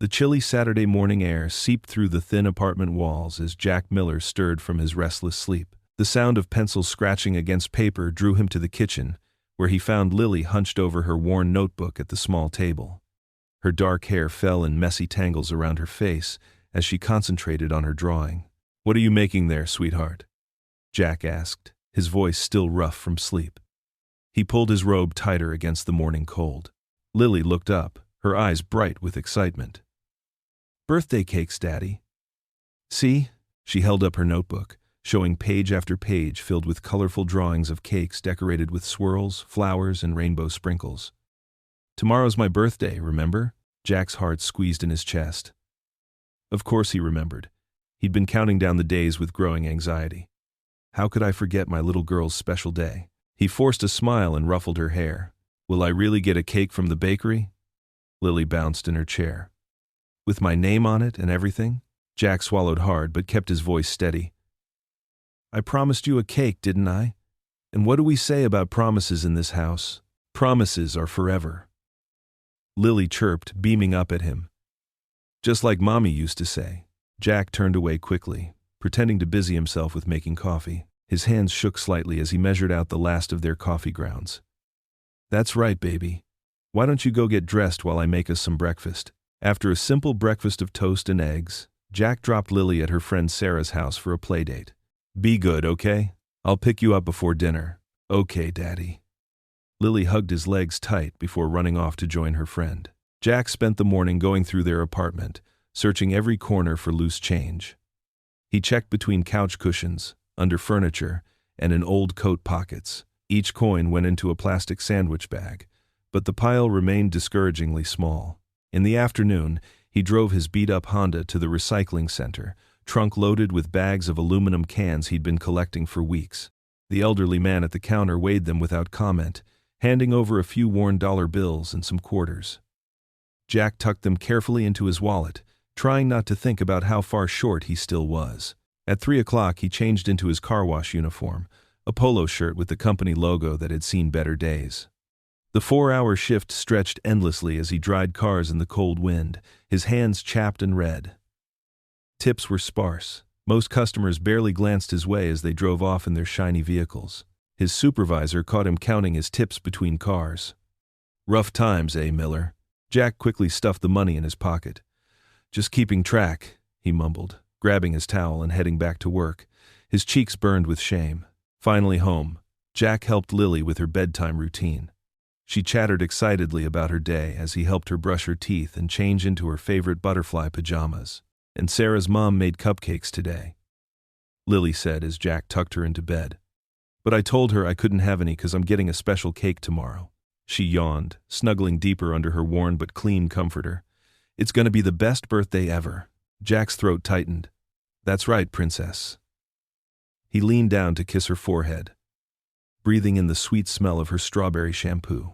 The chilly Saturday morning air seeped through the thin apartment walls as Jack Miller stirred from his restless sleep. The sound of pencils scratching against paper drew him to the kitchen, where he found Lily hunched over her worn notebook at the small table. Her dark hair fell in messy tangles around her face as she concentrated on her drawing. "What are you making there, sweetheart?" Jack asked, his voice still rough from sleep. He pulled his robe tighter against the morning cold. Lily looked up, her eyes bright with excitement. "Birthday cakes, Daddy." "See?" She held up her notebook, showing page after page filled with colorful drawings of cakes decorated with swirls, flowers, and rainbow sprinkles. "Tomorrow's my birthday, remember?" Jack's heart squeezed in his chest. Of course he remembered. He'd been counting down the days with growing anxiety. How could I forget my little girl's special day? He forced a smile and ruffled her hair. "Will I really get a cake from the bakery?" Lily bounced in her chair. "With my name on it and everything?" Jack swallowed hard but kept his voice steady. "I promised you a cake, didn't I? And what do we say about promises in this house? Promises are forever." Lily chirped, beaming up at him. "Just like Mommy used to say." Jack turned away quickly, pretending to busy himself with making coffee. His hands shook slightly as he measured out the last of their coffee grounds. "That's right, baby. Why don't you go get dressed while I make us some breakfast?" After a simple breakfast of toast and eggs, Jack dropped Lily at her friend Sarah's house for a playdate. "Be good, okay? I'll pick you up before dinner." "Okay, Daddy." Lily hugged his legs tight before running off to join her friend. Jack spent the morning going through their apartment, searching every corner for loose change. He checked between couch cushions, under furniture, and in old coat pockets. Each coin went into a plastic sandwich bag, but the pile remained discouragingly small. In the afternoon, he drove his beat-up Honda to the recycling center, trunk loaded with bags of aluminum cans he'd been collecting for weeks. The elderly man at the counter weighed them without comment, handing over a few worn dollar bills and some quarters. Jack tucked them carefully into his wallet, trying not to think about how far short he still was. At 3 o'clock, he changed into his car wash uniform, a polo shirt with the company logo that had seen better days. The 4-hour shift stretched endlessly as he dried cars in the cold wind, his hands chapped and red. Tips were sparse. Most customers barely glanced his way as they drove off in their shiny vehicles. His supervisor caught him counting his tips between cars. "Rough times, eh, Miller?" Jack quickly stuffed the money in his pocket. "Just keeping track," he mumbled, grabbing his towel and heading back to work. His cheeks burned with shame. Finally home, Jack helped Lily with her bedtime routine. She chattered excitedly about her day as he helped her brush her teeth and change into her favorite butterfly pajamas. "And Sarah's mom made cupcakes today," Lily said as Jack tucked her into bed. "But I told her I couldn't have any because I'm getting a special cake tomorrow." She yawned, snuggling deeper under her worn but clean comforter. "It's going to be the best birthday ever." Jack's throat tightened. "That's right, princess." He leaned down to kiss her forehead, breathing in the sweet smell of her strawberry shampoo.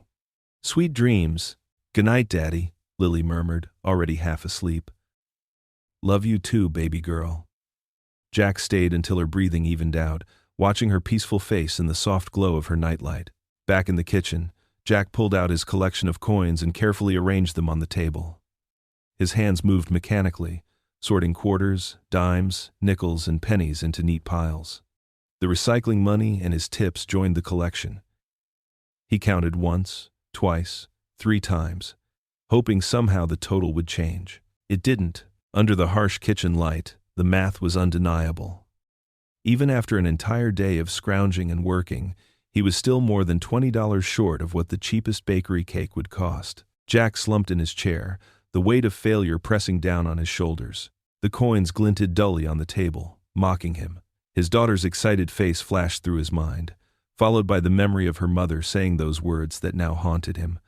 "Sweet dreams." "Good night, Daddy," Lily murmured, already half asleep. "Love you too, baby girl." Jack stayed until her breathing evened out, watching her peaceful face in the soft glow of her nightlight. Back in the kitchen, Jack pulled out his collection of coins and carefully arranged them on the table. His hands moved mechanically, sorting quarters, dimes, nickels, and pennies into neat piles. The recycling money and his tips joined the collection. He counted once, twice, 3 times, hoping somehow the total would change. It didn't. Under the harsh kitchen light, the math was undeniable. Even after an entire day of scrounging and working, he was still more than $20 short of what the cheapest bakery cake would cost. Jack slumped in his chair, the weight of failure pressing down on his shoulders. The coins glinted dully on the table, mocking him. His daughter's excited face flashed through his mind, followed by the memory of her mother saying those words that now haunted him.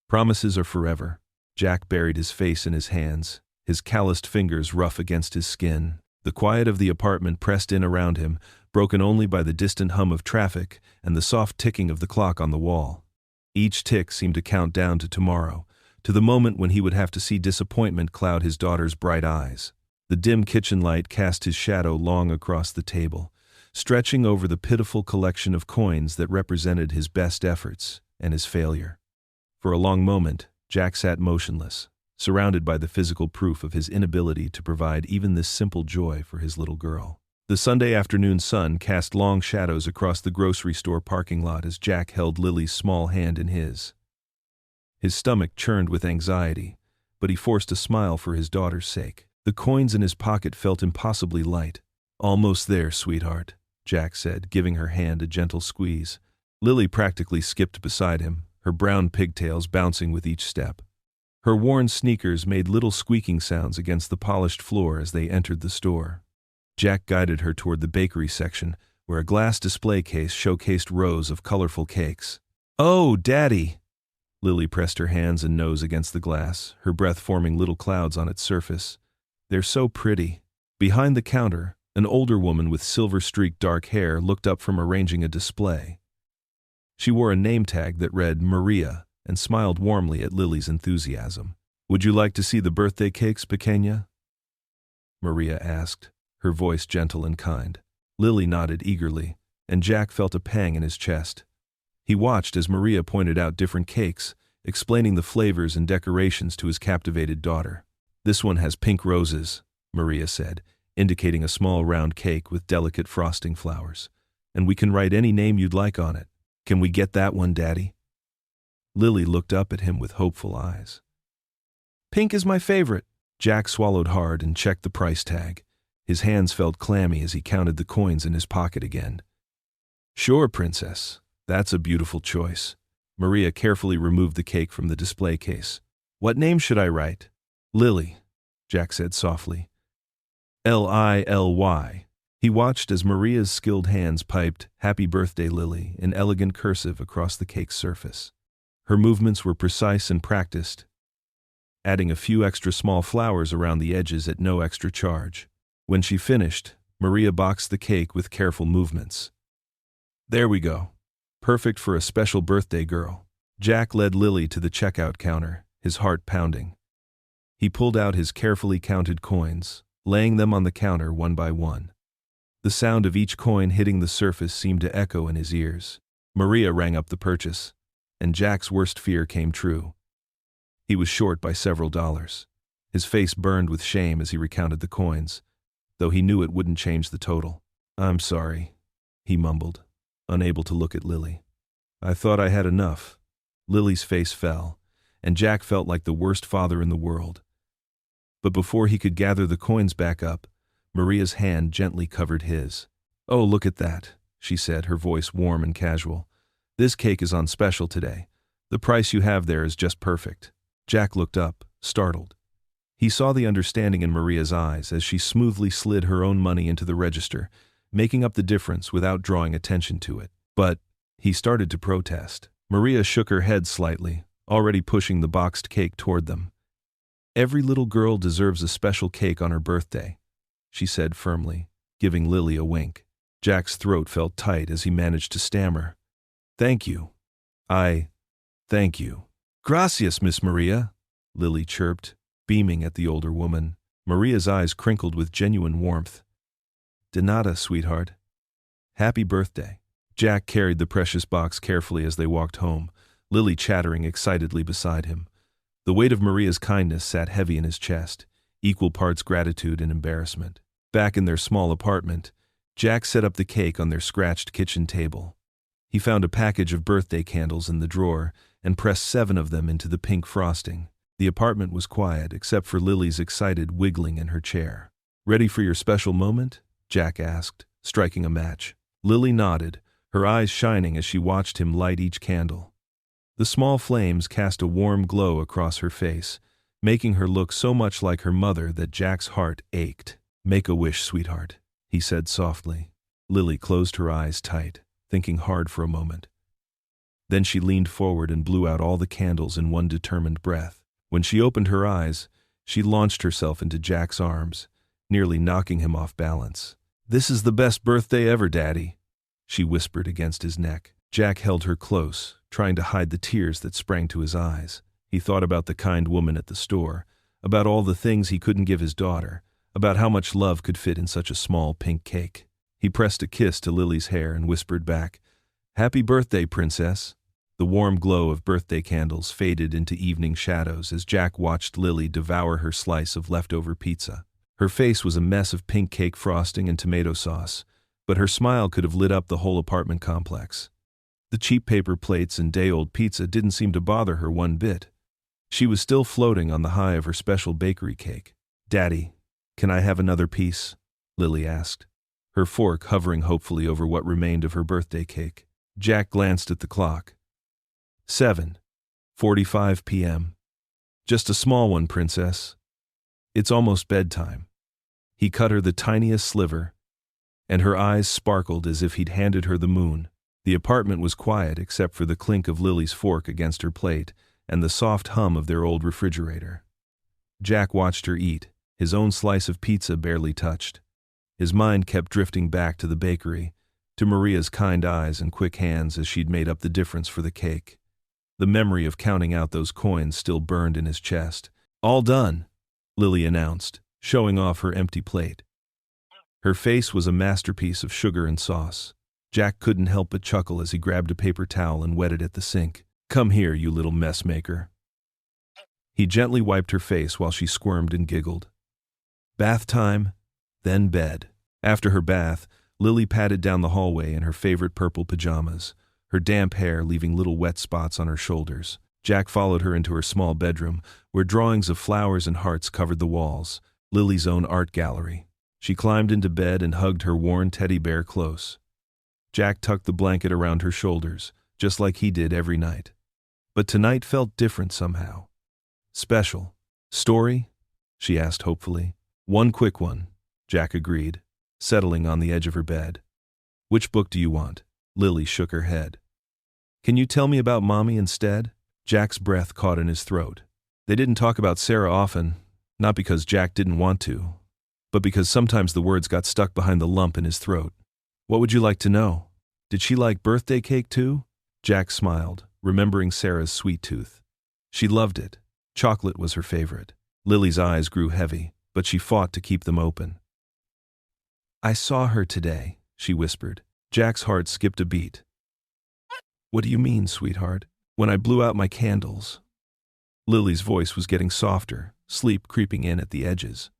Promises are forever. Jack buried his face in his hands, his calloused fingers rough against his skin. The quiet of the apartment pressed in around him, broken only by the distant hum of traffic and the soft ticking of the clock on the wall. Each tick seemed to count down to tomorrow, to the moment when he would have to see disappointment cloud his daughter's bright eyes. The dim kitchen light cast his shadow long across the table, stretching over the pitiful collection of coins that represented his best efforts and his failure. For a long moment, Jack sat motionless, surrounded by the physical proof of his inability to provide even this simple joy for his little girl. The Sunday afternoon sun cast long shadows across the grocery store parking lot as Jack held Lily's small hand in his. His stomach churned with anxiety, but he forced a smile for his daughter's sake. The coins in his pocket felt impossibly light. "Almost there, sweetheart," Jack said, giving her hand a gentle squeeze. Lily practically skipped beside him, her brown pigtails bouncing with each step. Her worn sneakers made little squeaking sounds against the polished floor as they entered the store. Jack guided her toward the bakery section, where a glass display case showcased rows of colorful cakes. "Oh, Daddy!" Lily pressed her hands and nose against the glass, her breath forming little clouds on its surface. "They're so pretty." Behind the counter, an older woman with silver-streaked dark hair looked up from arranging a display. She wore a name tag that read Maria and smiled warmly at Lily's enthusiasm. "Would you like to see the birthday cakes, Pequeña?" Maria asked, her voice gentle and kind. Lily nodded eagerly, and Jack felt a pang in his chest. He watched as Maria pointed out different cakes, explaining the flavors and decorations to his captivated daughter. "This one has pink roses," Maria said, indicating a small round cake with delicate frosting flowers. "And we can write any name you'd like on it. Can we get that one, Daddy?" Lily looked up at him with hopeful eyes. "Pink is my favorite." Jack swallowed hard and checked the price tag. His hands felt clammy as he counted the coins in his pocket again. "Sure, Princess. That's a beautiful choice." Maria carefully removed the cake from the display case. "What name should I write?" "Lily," Jack said softly. Lily. He watched as Maria's skilled hands piped, "Happy Birthday, Lily," in elegant cursive across the cake's surface. Her movements were precise and practiced, adding a few extra small flowers around the edges at no extra charge. When she finished, Maria boxed the cake with careful movements. "There we go. Perfect for a special birthday girl." Jack led Lily to the checkout counter, his heart pounding. He pulled out his carefully counted coins, laying them on the counter one by one. The sound of each coin hitting the surface seemed to echo in his ears. Maria rang up the purchase, and Jack's worst fear came true. He was short by several dollars. His face burned with shame as he recounted the coins, though he knew it wouldn't change the total. "I'm sorry," he mumbled, unable to look at Lily. "I thought I had enough." Lily's face fell, and Jack felt like the worst father in the world. But before he could gather the coins back up, Maria's hand gently covered his. "Oh, look at that," she said, her voice warm and casual. "This cake is on special today. The price you have there is just perfect." Jack looked up, startled. He saw the understanding in Maria's eyes as she smoothly slid her own money into the register, making up the difference without drawing attention to it. But he started to protest. Maria shook her head slightly, already pushing the boxed cake toward them. "Every little girl deserves a special cake on her birthday," she said firmly, giving Lily a wink. Jack's throat felt tight as he managed to stammer. "Thank you. Thank you." "Gracias, Miss Maria," Lily chirped, beaming at the older woman. Maria's eyes crinkled with genuine warmth. "De nada, sweetheart. Happy birthday." Jack carried the precious box carefully as they walked home, Lily chattering excitedly beside him. The weight of Maria's kindness sat heavy in his chest, equal parts gratitude and embarrassment. Back in their small apartment, Jack set up the cake on their scratched kitchen table. He found a package of birthday candles in the drawer and pressed 7 of them into the pink frosting. The apartment was quiet except for Lily's excited wiggling in her chair. "Ready for your special moment?" Jack asked, striking a match. Lily nodded, her eyes shining as she watched him light each candle. The small flames cast a warm glow across her face, making her look so much like her mother that Jack's heart ached. "Make a wish, sweetheart," he said softly. Lily closed her eyes tight, thinking hard for a moment. Then she leaned forward and blew out all the candles in one determined breath. When she opened her eyes, she launched herself into Jack's arms, nearly knocking him off balance. "This is the best birthday ever, Daddy," she whispered against his neck. Jack held her close, trying to hide the tears that sprang to his eyes. He thought about the kind woman at the store, about all the things he couldn't give his daughter, about how much love could fit in such a small pink cake. He pressed a kiss to Lily's hair and whispered back, "Happy birthday, Princess." The warm glow of birthday candles faded into evening shadows as Jack watched Lily devour her slice of leftover pizza. Her face was a mess of pink cake frosting and tomato sauce, but her smile could have lit up the whole apartment complex. The cheap paper plates and day-old pizza didn't seem to bother her one bit. She was still floating on the high of her special bakery cake. "Daddy, can I have another piece?" Lily asked, her fork hovering hopefully over what remained of her birthday cake. Jack glanced at the clock. 7:45 p.m. "Just a small one, princess. It's almost bedtime." He cut her the tiniest sliver, and her eyes sparkled as if he'd handed her the moon. The apartment was quiet except for the clink of Lily's fork against her plate and the soft hum of their old refrigerator. Jack watched her eat, his own slice of pizza barely touched. His mind kept drifting back to the bakery, to Maria's kind eyes and quick hands as she'd made up the difference for the cake. The memory of counting out those coins still burned in his chest. "All done," Lily announced, showing off her empty plate. Her face was a masterpiece of sugar and sauce. Jack couldn't help but chuckle as he grabbed a paper towel and wet it at the sink. "Come here, you little mess maker." He gently wiped her face while she squirmed and giggled. Bath time, then bed. After her bath, Lily padded down the hallway in her favorite purple pajamas, her damp hair leaving little wet spots on her shoulders. Jack followed her into her small bedroom, where drawings of flowers and hearts covered the walls, Lily's own art gallery. She climbed into bed and hugged her worn teddy bear close. Jack tucked the blanket around her shoulders, just like he did every night. But tonight felt different somehow. Special. "Story?" she asked hopefully. "One quick one," Jack agreed, settling on the edge of her bed. "Which book do you want?" Lily shook her head. "Can you tell me about Mommy instead?" Jack's breath caught in his throat. They didn't talk about Sarah often, not because Jack didn't want to, but because sometimes the words got stuck behind the lump in his throat. "What would you like to know? Did she like birthday cake too?" Jack smiled, remembering Sarah's sweet tooth. She loved it. Chocolate was her favorite. Lily's eyes grew heavy, but she fought to keep them open. "I saw her today," she whispered. Jack's heart skipped a beat. "What do you mean, sweetheart?" "When I blew out my candles." Lily's voice was getting softer, sleep creeping in at the edges.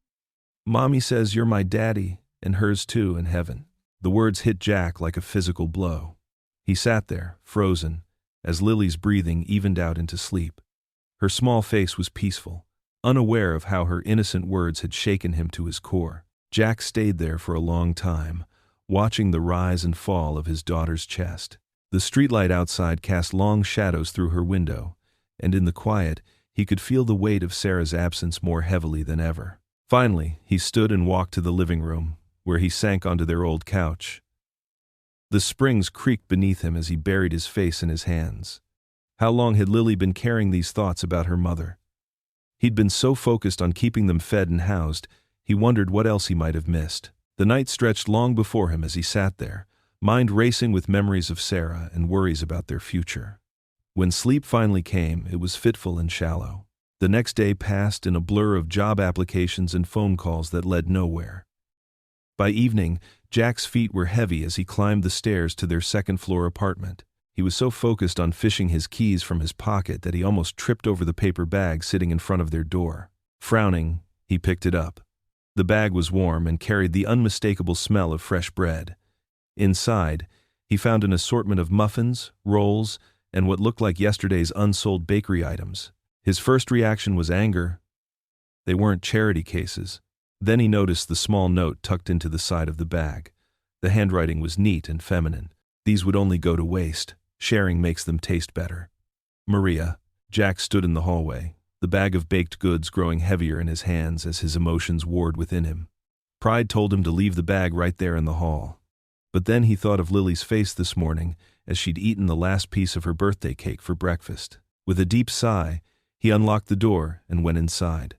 "Mommy says you're my daddy, and hers too, in heaven." The words hit Jack like a physical blow. He sat there, frozen, as Lily's breathing evened out into sleep. Her small face was peaceful, unaware of how her innocent words had shaken him to his core. Jack stayed there for a long time, watching the rise and fall of his daughter's chest. The streetlight outside cast long shadows through her window, and in the quiet, he could feel the weight of Sarah's absence more heavily than ever. Finally, he stood and walked to the living room, where he sank onto their old couch. The springs creaked beneath him as he buried his face in his hands. How long had Lily been carrying these thoughts about her mother? He'd been so focused on keeping them fed and housed, he wondered what else he might have missed. The night stretched long before him as he sat there, mind racing with memories of Sarah and worries about their future. When sleep finally came, it was fitful and shallow. The next day passed in a blur of job applications and phone calls that led nowhere. By evening, Jack's feet were heavy as he climbed the stairs to their second-floor apartment. He was so focused on fishing his keys from his pocket that he almost tripped over the paper bag sitting in front of their door. Frowning, he picked it up. The bag was warm and carried the unmistakable smell of fresh bread. Inside, he found an assortment of muffins, rolls, and what looked like yesterday's unsold bakery items. His first reaction was anger. They weren't charity cases. Then he noticed the small note tucked into the side of the bag. The handwriting was neat and feminine. "These would only go to waste. Sharing makes them taste better. Maria." Jack stood in the hallway, the bag of baked goods growing heavier in his hands as his emotions warred within him. Pride told him to leave the bag right there in the hall. But then he thought of Lily's face this morning as she'd eaten the last piece of her birthday cake for breakfast. With a deep sigh, he unlocked the door and went inside.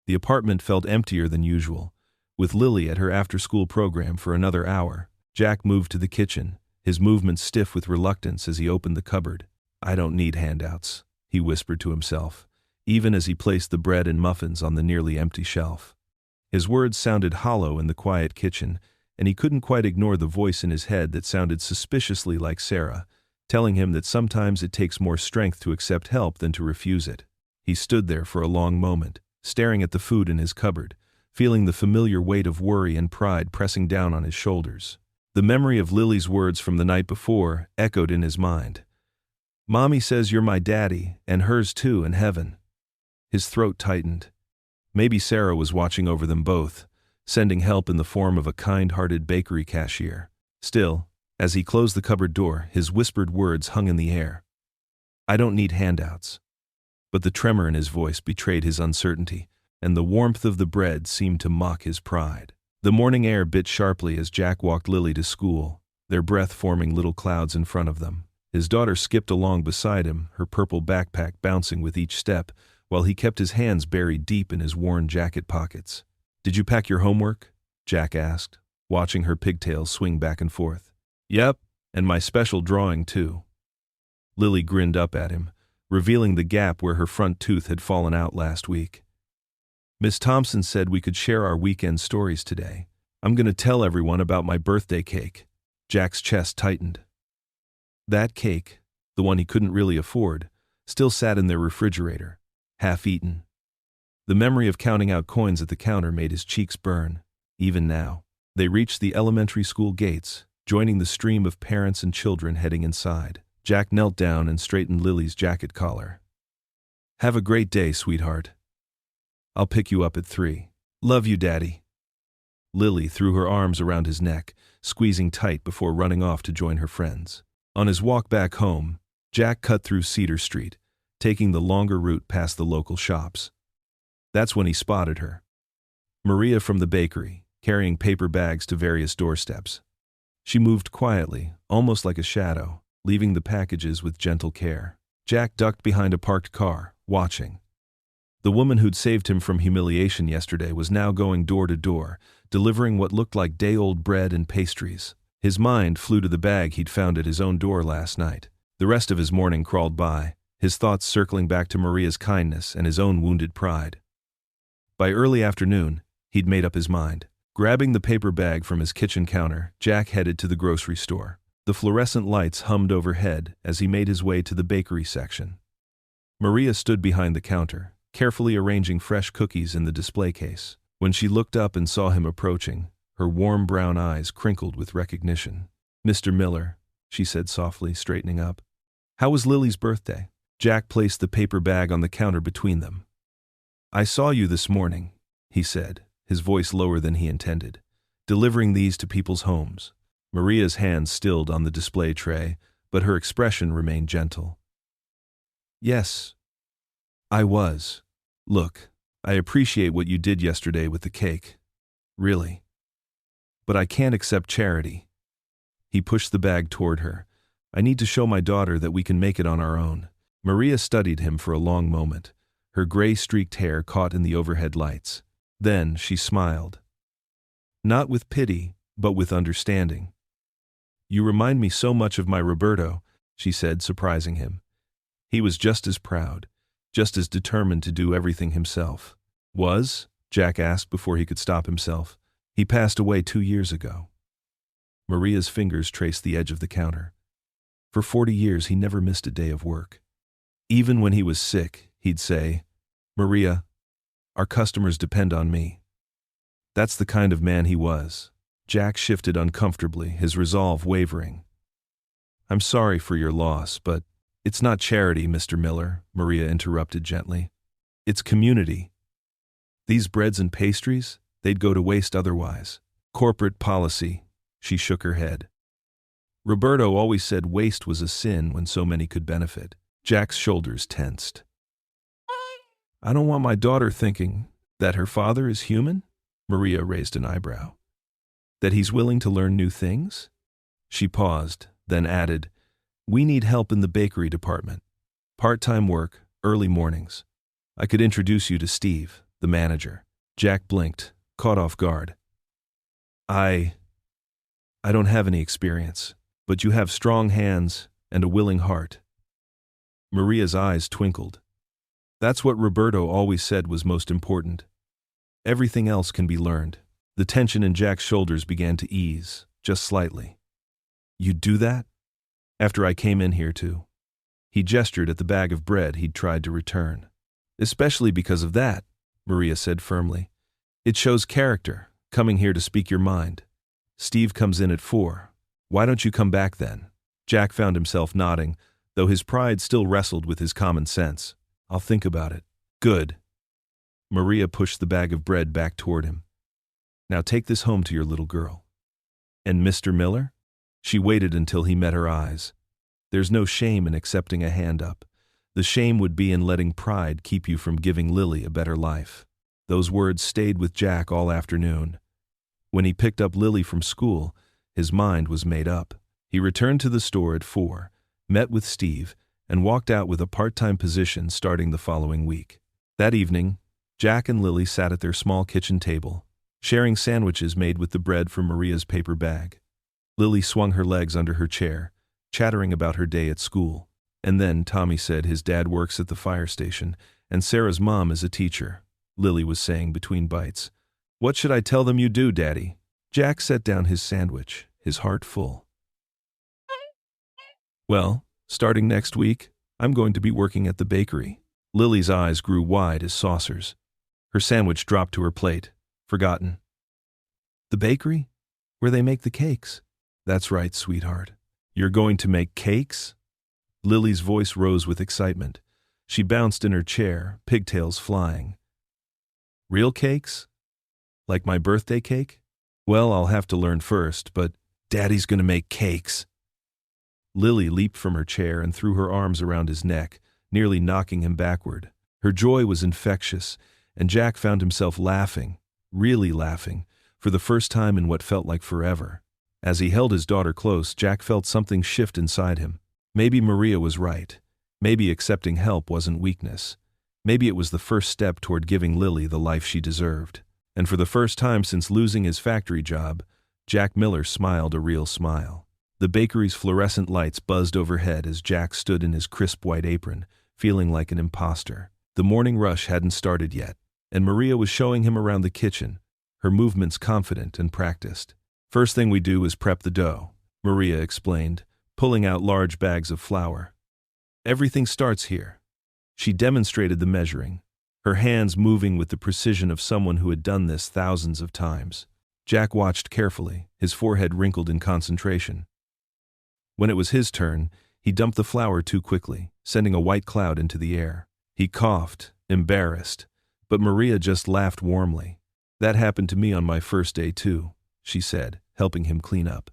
The apartment felt emptier than usual, with Lily at her after-school program for another hour. Jack moved to the kitchen, his movements stiff with reluctance as he opened the cupboard. "I don't need handouts," he whispered to himself, even as he placed the bread and muffins on the nearly empty shelf. His words sounded hollow in the quiet kitchen, and he couldn't quite ignore the voice in his head that sounded suspiciously like Sarah, telling him that sometimes it takes more strength to accept help than to refuse it. He stood there for a long moment, staring at the food in his cupboard, feeling the familiar weight of worry and pride pressing down on his shoulders. The memory of Lily's words from the night before echoed in his mind. "Mommy says you're my daddy, and hers too, in heaven." His throat tightened. Maybe Sarah was watching over them both, sending help in the form of a kind-hearted bakery cashier. Still, as he closed the cupboard door, his whispered words hung in the air. "I don't need handouts." But the tremor in his voice betrayed his uncertainty, and the warmth of the bread seemed to mock his pride. The morning air bit sharply as Jack walked Lily to school, their breath forming little clouds in front of them. His daughter skipped along beside him, her purple backpack bouncing with each step, while he kept his hands buried deep in his worn jacket pockets. "Did you pack your homework?" Jack asked, watching her pigtails swing back and forth. "Yep, and my special drawing too." Lily grinned up at him, revealing the gap where her front tooth had fallen out last week. "Miss Thompson said we could share our weekend stories today. I'm going to tell everyone about my birthday cake." Jack's chest tightened. That cake, the one he couldn't really afford, still sat in their refrigerator, half-eaten. The memory of counting out coins at the counter made his cheeks burn, even now. They reached the elementary school gates, joining the stream of parents and children heading inside. Jack knelt down and straightened Lily's jacket collar. "Have a great day, sweetheart. I'll pick you up at 3. Love you, Daddy." Lily threw her arms around his neck, squeezing tight before running off to join her friends. On his walk back home, Jack cut through Cedar Street, taking the longer route past the local shops. That's when he spotted her. Maria from the bakery, carrying paper bags to various doorsteps. She moved quietly, almost like a shadow, leaving the packages with gentle care. Jack ducked behind a parked car, watching. The woman who'd saved him from humiliation yesterday was now going door to door, delivering what looked like day-old bread and pastries. His mind flew to the bag he'd found at his own door last night. The rest of his morning crawled by, his thoughts circling back to Maria's kindness and his own wounded pride. By early afternoon, he'd made up his mind. Grabbing the paper bag from his kitchen counter, Jack headed to the grocery store. The fluorescent lights hummed overhead as he made his way to the bakery section. Maria stood behind the counter, carefully arranging fresh cookies in the display case. When she looked up and saw him approaching, her warm brown eyes crinkled with recognition. "Mr. Miller," she said softly, straightening up. "How was Lily's birthday?" Jack placed the paper bag on the counter between them. "I saw you this morning," he said, his voice lower than he intended, "delivering these to people's homes." Maria's hands stilled on the display tray, but her expression remained gentle. "Yes, I was. Look, I appreciate what you did yesterday with the cake. Really. But I can't accept charity." He pushed the bag toward her. "I need to show my daughter that we can make it on our own." Maria studied him for a long moment, her gray-streaked hair caught in the overhead lights. Then she smiled. Not with pity, but with understanding. "You remind me so much of my Roberto," she said, surprising him. He was just as proud, just as determined to do everything himself. "Was?" Jack asked before he could stop himself. "He passed away 2 years ago." Maria's fingers traced the edge of the counter. For 40 years he never missed a day of work. Even when he was sick, he'd say, "Maria, our customers depend on me." That's the kind of man he was. Jack shifted uncomfortably, his resolve wavering. "I'm sorry for your loss, but it's not charity, Mr. Miller," Maria interrupted gently. "It's community. These breads and pastries, they'd go to waste otherwise. Corporate policy." She shook her head. "Roberto always said waste was a sin when so many could benefit." Jack's shoulders tensed. "I don't want my daughter thinking that her father is human?" Maria raised an eyebrow. "That he's willing to learn new things?" She paused, then added, "We need help in the bakery department. Part-time work, early mornings. I could introduce you to Steve, the manager." Jack blinked, caught off guard. I don't have any experience, but you have strong hands and a willing heart." Maria's eyes twinkled. "That's what Roberto always said was most important. Everything else can be learned." The tension in Jack's shoulders began to ease, just slightly. "You'd do that?" After I came in here too. He gestured at the bag of bread he'd tried to return. Especially because of that, Maria said firmly. It shows character, coming here to speak your mind. Steve comes in at 4. Why don't you come back then? Jack found himself nodding, though his pride still wrestled with his common sense. I'll think about it. Good. Maria pushed the bag of bread back toward him. Now take this home to your little girl. And Mr. Miller? She waited until he met her eyes. There's no shame in accepting a hand up. The shame would be in letting pride keep you from giving Lily a better life. Those words stayed with Jack all afternoon. When he picked up Lily from school, his mind was made up. He returned to the store at 4, met with Steve, and walked out with a part-time position starting the following week. That evening, Jack and Lily sat at their small kitchen table, sharing sandwiches made with the bread from Maria's paper bag. Lily swung her legs under her chair, chattering about her day at school. And then Tommy said his dad works at the fire station, and Sarah's mom is a teacher. Lily was saying between bites. What should I tell them you do, Daddy? Jack set down his sandwich, his heart full. Well, starting next week, I'm going to be working at the bakery. Lily's eyes grew wide as saucers. Her sandwich dropped to her plate, forgotten. The bakery? Where they make the cakes? That's right, sweetheart. You're going to make cakes? Lily's voice rose with excitement. She bounced in her chair, pigtails flying. Real cakes? Like my birthday cake? Well, I'll have to learn first, but Daddy's gonna make cakes. Lily leaped from her chair and threw her arms around his neck, nearly knocking him backward. Her joy was infectious, and Jack found himself laughing, really laughing, for the first time in what felt like forever. As he held his daughter close, Jack felt something shift inside him. Maybe Maria was right. Maybe accepting help wasn't weakness. Maybe it was the first step toward giving Lily the life she deserved. And for the first time since losing his factory job, Jack Miller smiled a real smile. The bakery's fluorescent lights buzzed overhead as Jack stood in his crisp white apron, feeling like an imposter. The morning rush hadn't started yet, and Maria was showing him around the kitchen, her movements confident and practiced. First thing we do is prep the dough, Maria explained, pulling out large bags of flour. Everything starts here. She demonstrated the measuring, her hands moving with the precision of someone who had done this thousands of times. Jack watched carefully, his forehead wrinkled in concentration. When it was his turn, he dumped the flour too quickly, sending a white cloud into the air. He coughed, embarrassed, but Maria just laughed warmly. That happened to me on my first day too, she said, helping him clean up.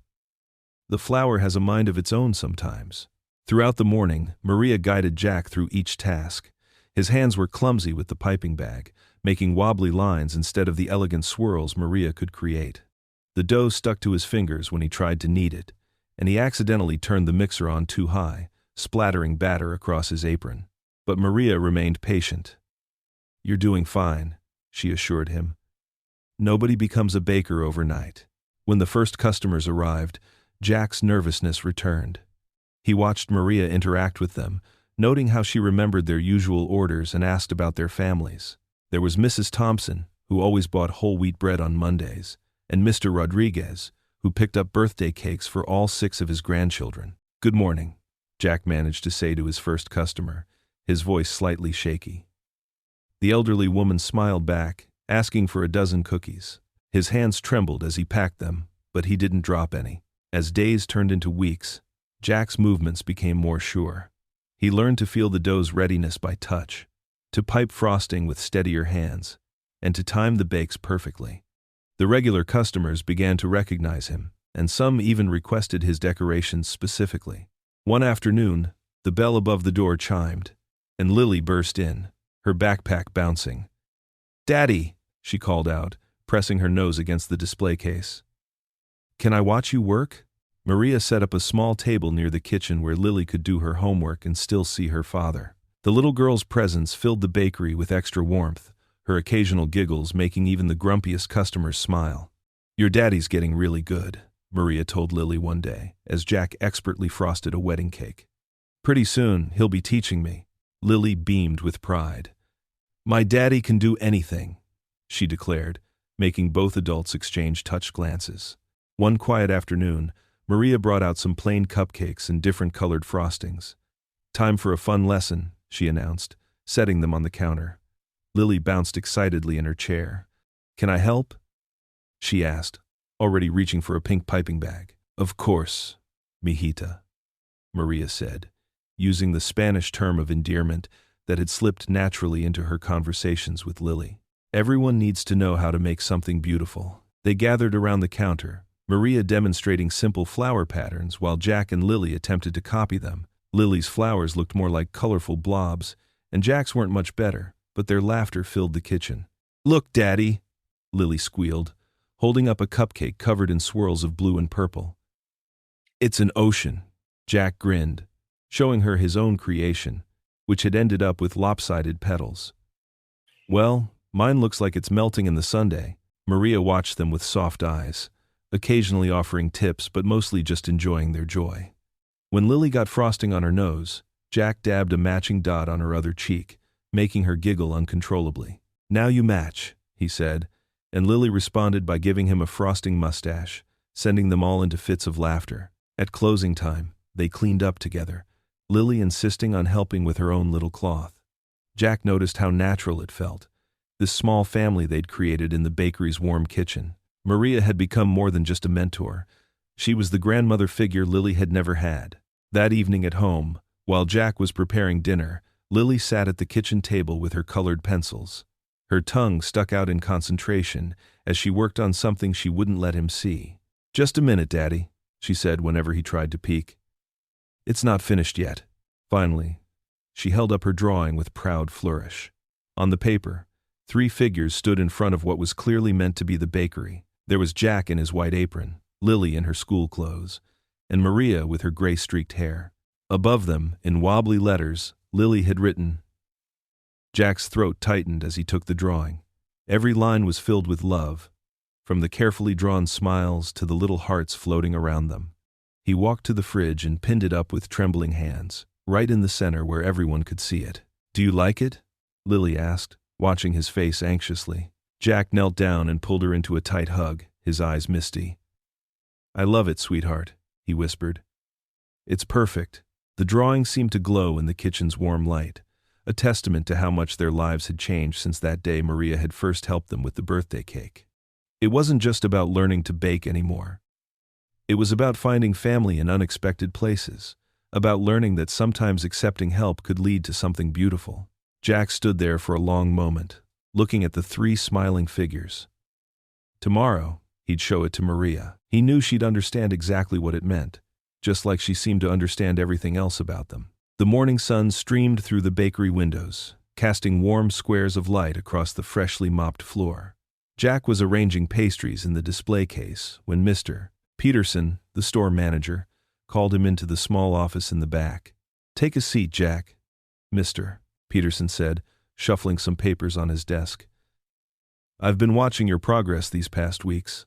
The flour has a mind of its own sometimes. Throughout the morning, Maria guided Jack through each task. His hands were clumsy with the piping bag, making wobbly lines instead of the elegant swirls Maria could create. The dough stuck to his fingers when he tried to knead it, and he accidentally turned the mixer on too high, splattering batter across his apron. But Maria remained patient. You're doing fine, she assured him. Nobody becomes a baker overnight. When the first customers arrived, Jack's nervousness returned. He watched Maria interact with them, noting how she remembered their usual orders and asked about their families. There was Mrs. Thompson, who always bought whole wheat bread on Mondays, and Mr. Rodriguez, who picked up birthday cakes for all 6 of his grandchildren. Good morning, Jack managed to say to his first customer, his voice slightly shaky. The elderly woman smiled back, asking for a dozen cookies. His hands trembled as he packed them, but he didn't drop any. As days turned into weeks, Jack's movements became more sure. He learned to feel the dough's readiness by touch, to pipe frosting with steadier hands, and to time the bakes perfectly. The regular customers began to recognize him, and some even requested his decorations specifically. One afternoon, the bell above the door chimed, and Lily burst in, her backpack bouncing. "Daddy," she called out, pressing her nose against the display case. "Can I watch you work?" Maria set up a small table near the kitchen where Lily could do her homework and still see her father. The little girl's presence filled the bakery with extra warmth, her occasional giggles making even the grumpiest customers smile. "Your daddy's getting really good," Maria told Lily one day, as Jack expertly frosted a wedding cake. "Pretty soon, he'll be teaching me." Lily beamed with pride. "My daddy can do anything," she declared, making both adults exchange touched glances. One quiet afternoon, Maria brought out some plain cupcakes and different colored frostings. "Time for a fun lesson," she announced, setting them on the counter. Lily bounced excitedly in her chair. "Can I help?" she asked, already reaching for a pink piping bag. "Of course, mijita," Maria said, using the Spanish term of endearment that had slipped naturally into her conversations with Lily. Everyone needs to know how to make something beautiful. They gathered around the counter, Maria demonstrating simple flower patterns while Jack and Lily attempted to copy them. Lily's flowers looked more like colorful blobs, and Jack's weren't much better, but their laughter filled the kitchen. "Look, Daddy," Lily squealed, holding up a cupcake covered in swirls of blue and purple. "It's an ocean," Jack grinned, showing her his own creation, which had ended up with lopsided petals. "Well, mine looks like it's melting in the sundae." Maria watched them with soft eyes, occasionally offering tips but mostly just enjoying their joy. When Lily got frosting on her nose, Jack dabbed a matching dot on her other cheek, making her giggle uncontrollably. "Now you match," he said, and Lily responded by giving him a frosting mustache, sending them all into fits of laughter. At closing time, they cleaned up together, Lily insisting on helping with her own little cloth. Jack noticed how natural it felt, this small family they'd created in the bakery's warm kitchen. Maria had become more than just a mentor. She was the grandmother figure Lily had never had. That evening at home, while Jack was preparing dinner, Lily sat at the kitchen table with her colored pencils. Her tongue stuck out in concentration as she worked on something she wouldn't let him see. "Just a minute, Daddy," she said whenever he tried to peek. "It's not finished yet." Finally, she held up her drawing with proud flourish. On the paper, 3 figures stood in front of what was clearly meant to be the bakery. There was Jack in his white apron, Lily in her school clothes, and Maria with her gray-streaked hair. Above them, in wobbly letters, Lily had written. Jack's throat tightened as he took the drawing. Every line was filled with love, from the carefully drawn smiles to the little hearts floating around them. He walked to the fridge and pinned it up with trembling hands, right in the center where everyone could see it. "Do you like it?" Lily asked, watching his face anxiously. Jack knelt down and pulled her into a tight hug, his eyes misty. "I love it, sweetheart," he whispered. "It's perfect." The drawing seemed to glow in the kitchen's warm light, a testament to how much their lives had changed since that day Maria had first helped them with the birthday cake. It wasn't just about learning to bake anymore. It was about finding family in unexpected places, about learning that sometimes accepting help could lead to something beautiful. Jack stood there for a long moment, looking at the 3 smiling figures. Tomorrow, he'd show it to Maria. He knew she'd understand exactly what it meant, just like she seemed to understand everything else about them. The morning sun streamed through the bakery windows, casting warm squares of light across the freshly mopped floor. Jack was arranging pastries in the display case when Mr. Peterson, the store manager, called him into the small office in the back. "Take a seat, Jack," Mr. Peterson said, shuffling some papers on his desk. "I've been watching your progress these past weeks.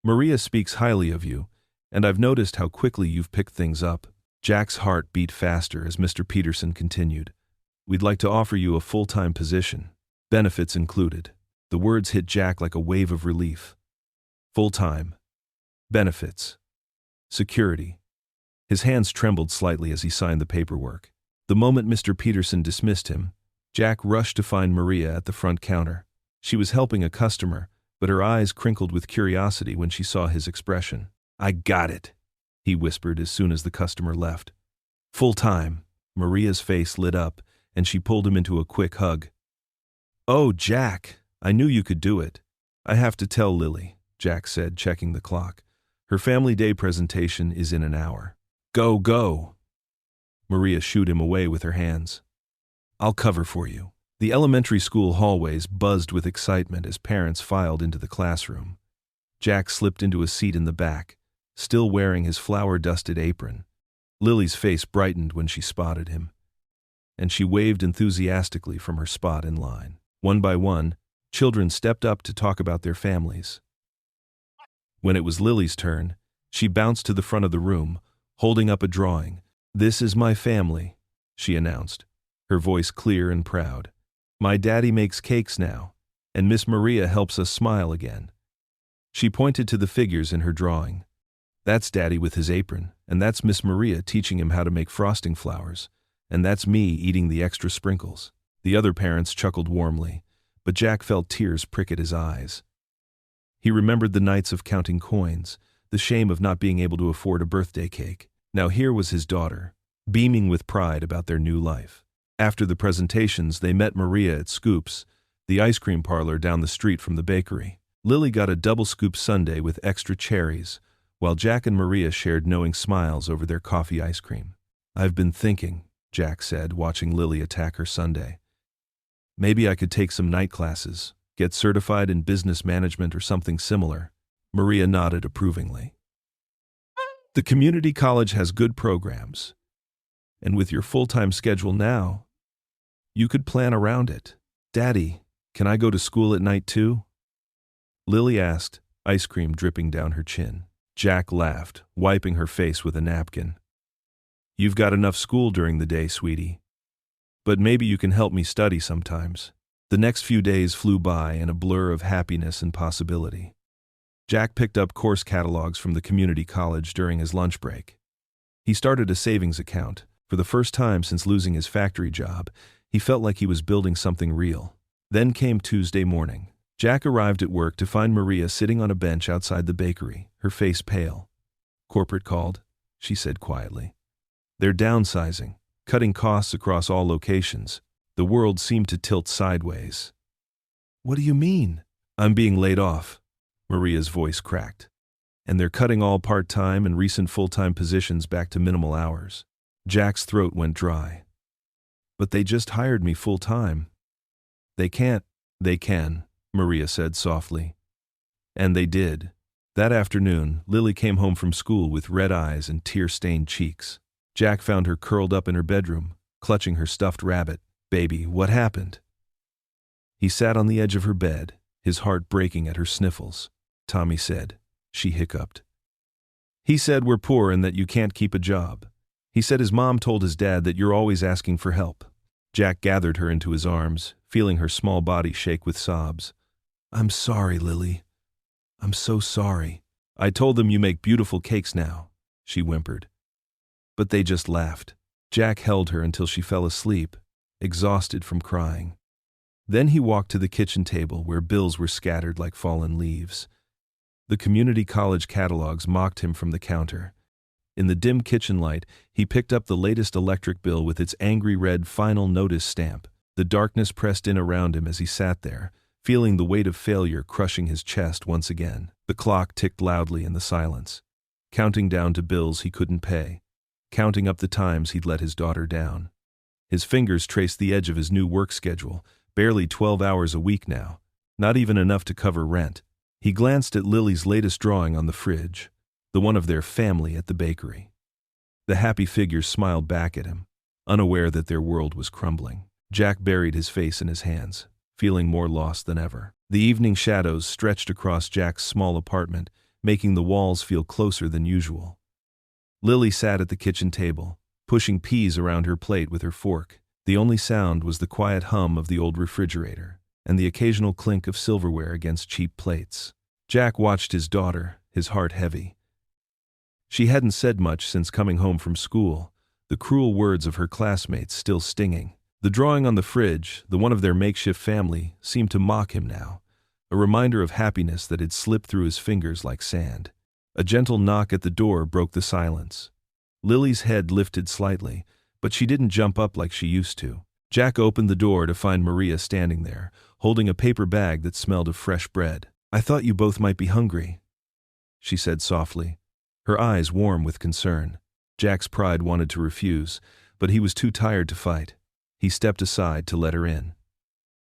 Maria speaks highly of you, and I've noticed how quickly you've picked things up." Jack's heart beat faster as Mr. Peterson continued. "We'd like to offer you a full-time position, benefits included." The words hit Jack like a wave of relief. Full-time, benefits, security. His hands trembled slightly as he signed the paperwork. The moment Mr. Peterson dismissed him, Jack rushed to find Maria at the front counter. She was helping a customer, but her eyes crinkled with curiosity when she saw his expression. "I got it," he whispered as soon as the customer left. "Full-time." Maria's face lit up, and she pulled him into a quick hug. "Oh, Jack, I knew you could do it." "I have to tell Lily," Jack said, checking the clock. "Her family day presentation is in an hour." "Go, go." Maria shooed him away with her hands. "I'll cover for you." The elementary school hallways buzzed with excitement as parents filed into the classroom. Jack slipped into a seat in the back, still wearing his flour-dusted apron. Lily's face brightened when she spotted him, and she waved enthusiastically from her spot in line. One by one, children stepped up to talk about their families. When it was Lily's turn, she bounced to the front of the room, holding up a drawing. "This is my family," she announced, her voice clear and proud. "My daddy makes cakes now, and Miss Maria helps us smile again." She pointed to the figures in her drawing. That's Daddy with his apron, and that's Miss Maria teaching him how to make frosting flowers, and that's me eating the extra sprinkles." The other parents chuckled warmly, but Jack felt tears prick at his eyes. He remembered the nights of counting coins, the shame of not being able to afford a birthday cake. Now here was his daughter, beaming with pride about their new life. After the presentations, they met Maria at Scoops, the ice cream parlor down the street from the bakery. Lily got a double scoop sundae with extra cherries, while Jack and Maria shared knowing smiles over their coffee ice cream. "I've been thinking," Jack said, watching Lily attack her sundae. "Maybe I could take some night classes, get certified in business management or something similar." Maria nodded approvingly. "The community college has good programs, and with your full-time schedule now, you could plan around it." "Daddy, can I go to school at night too?" Lily asked, ice cream dripping down her chin. Jack laughed, wiping her face with a napkin. "You've got enough school during the day, sweetie. But maybe you can help me study sometimes." The next few days flew by in a blur of happiness and possibility. Jack picked up course catalogs from the community college during his lunch break. He started a savings account. For the first time since losing his factory job, he felt like he was building something real. Then came Tuesday morning. Jack arrived at work to find Maria sitting on a bench outside the bakery, her face pale. "Corporate called," she said quietly. "They're downsizing, cutting costs across all locations." The world seemed to tilt sideways. "What do you mean?" "I'm being laid off," Maria's voice cracked. "And they're cutting all part-time and recent full-time positions back to minimal hours." Jack's throat went dry. "But they just hired me full-time." "They can't." "They can," Maria said softly. And they did. That afternoon, Lily came home from school with red eyes and tear-stained cheeks. Jack found her curled up in her bedroom, clutching her stuffed rabbit. "Baby, what happened?" He sat on the edge of her bed, his heart breaking at her sniffles. "Tommy said," she hiccuped. "He said we're poor and that you can't keep a job. He said his mom told his dad that you're always asking for help." Jack gathered her into his arms, feeling her small body shake with sobs. "I'm sorry, Lily. I'm so sorry." "I told them you make beautiful cakes now," she whimpered. But they just laughed. Jack held her until she fell asleep, exhausted from crying. Then he walked to the kitchen table where bills were scattered like fallen leaves. The community college catalogs mocked him from the counter. In the dim kitchen light, he picked up the latest electric bill with its angry red final notice stamp. The darkness pressed in around him as he sat there, feeling the weight of failure crushing his chest once again. The clock ticked loudly in the silence, counting down to bills he couldn't pay, counting up the times he'd let his daughter down. His fingers traced the edge of his new work schedule, barely 12 hours a week now, not even enough to cover rent. He glanced at Lily's latest drawing on the fridge, the one of their family at the bakery. The happy figure smiled back at him, unaware that their world was crumbling. Jack buried his face in his hands, feeling more lost than ever. The evening shadows stretched across Jack's small apartment, making the walls feel closer than usual. Lily sat at the kitchen table, pushing peas around her plate with her fork. The only sound was the quiet hum of the old refrigerator, and the occasional clink of silverware against cheap plates. Jack watched his daughter, his heart heavy. She hadn't said much since coming home from school, the cruel words of her classmates still stinging. The drawing on the fridge, the one of their makeshift family, seemed to mock him now, a reminder of happiness that had slipped through his fingers like sand. A gentle knock at the door broke the silence. Lily's head lifted slightly, but she didn't jump up like she used to. Jack opened the door to find Maria standing there, holding a paper bag that smelled of fresh bread. "I thought you both might be hungry," she said softly, her eyes warm with concern. Jack's pride wanted to refuse, but he was too tired to fight. He stepped aside to let her in.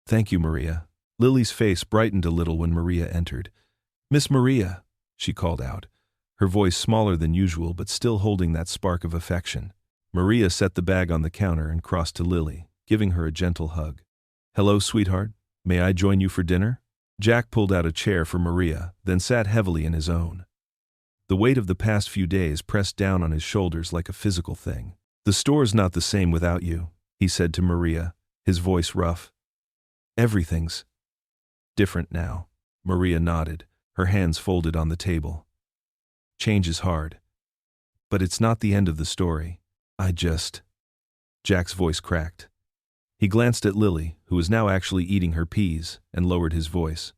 "Thank you, Maria." Lily's face brightened a little when Maria entered. "Miss Maria," she called out, her voice smaller than usual but still holding that spark of affection. Maria set the bag on the counter and crossed to Lily, giving her a gentle hug. "Hello, sweetheart. May I join you for dinner?" Jack pulled out a chair for Maria, then sat heavily in his own. The weight of the past few days pressed down on his shoulders like a physical thing. "The store's not the same without you," he said to Maria, his voice rough. "Everything's different now." Maria nodded, her hands folded on the table. Change is hard. But it's not the end of the story. Jack's voice cracked. He glanced at Lily, who was now actually eating her peas, and lowered his voice.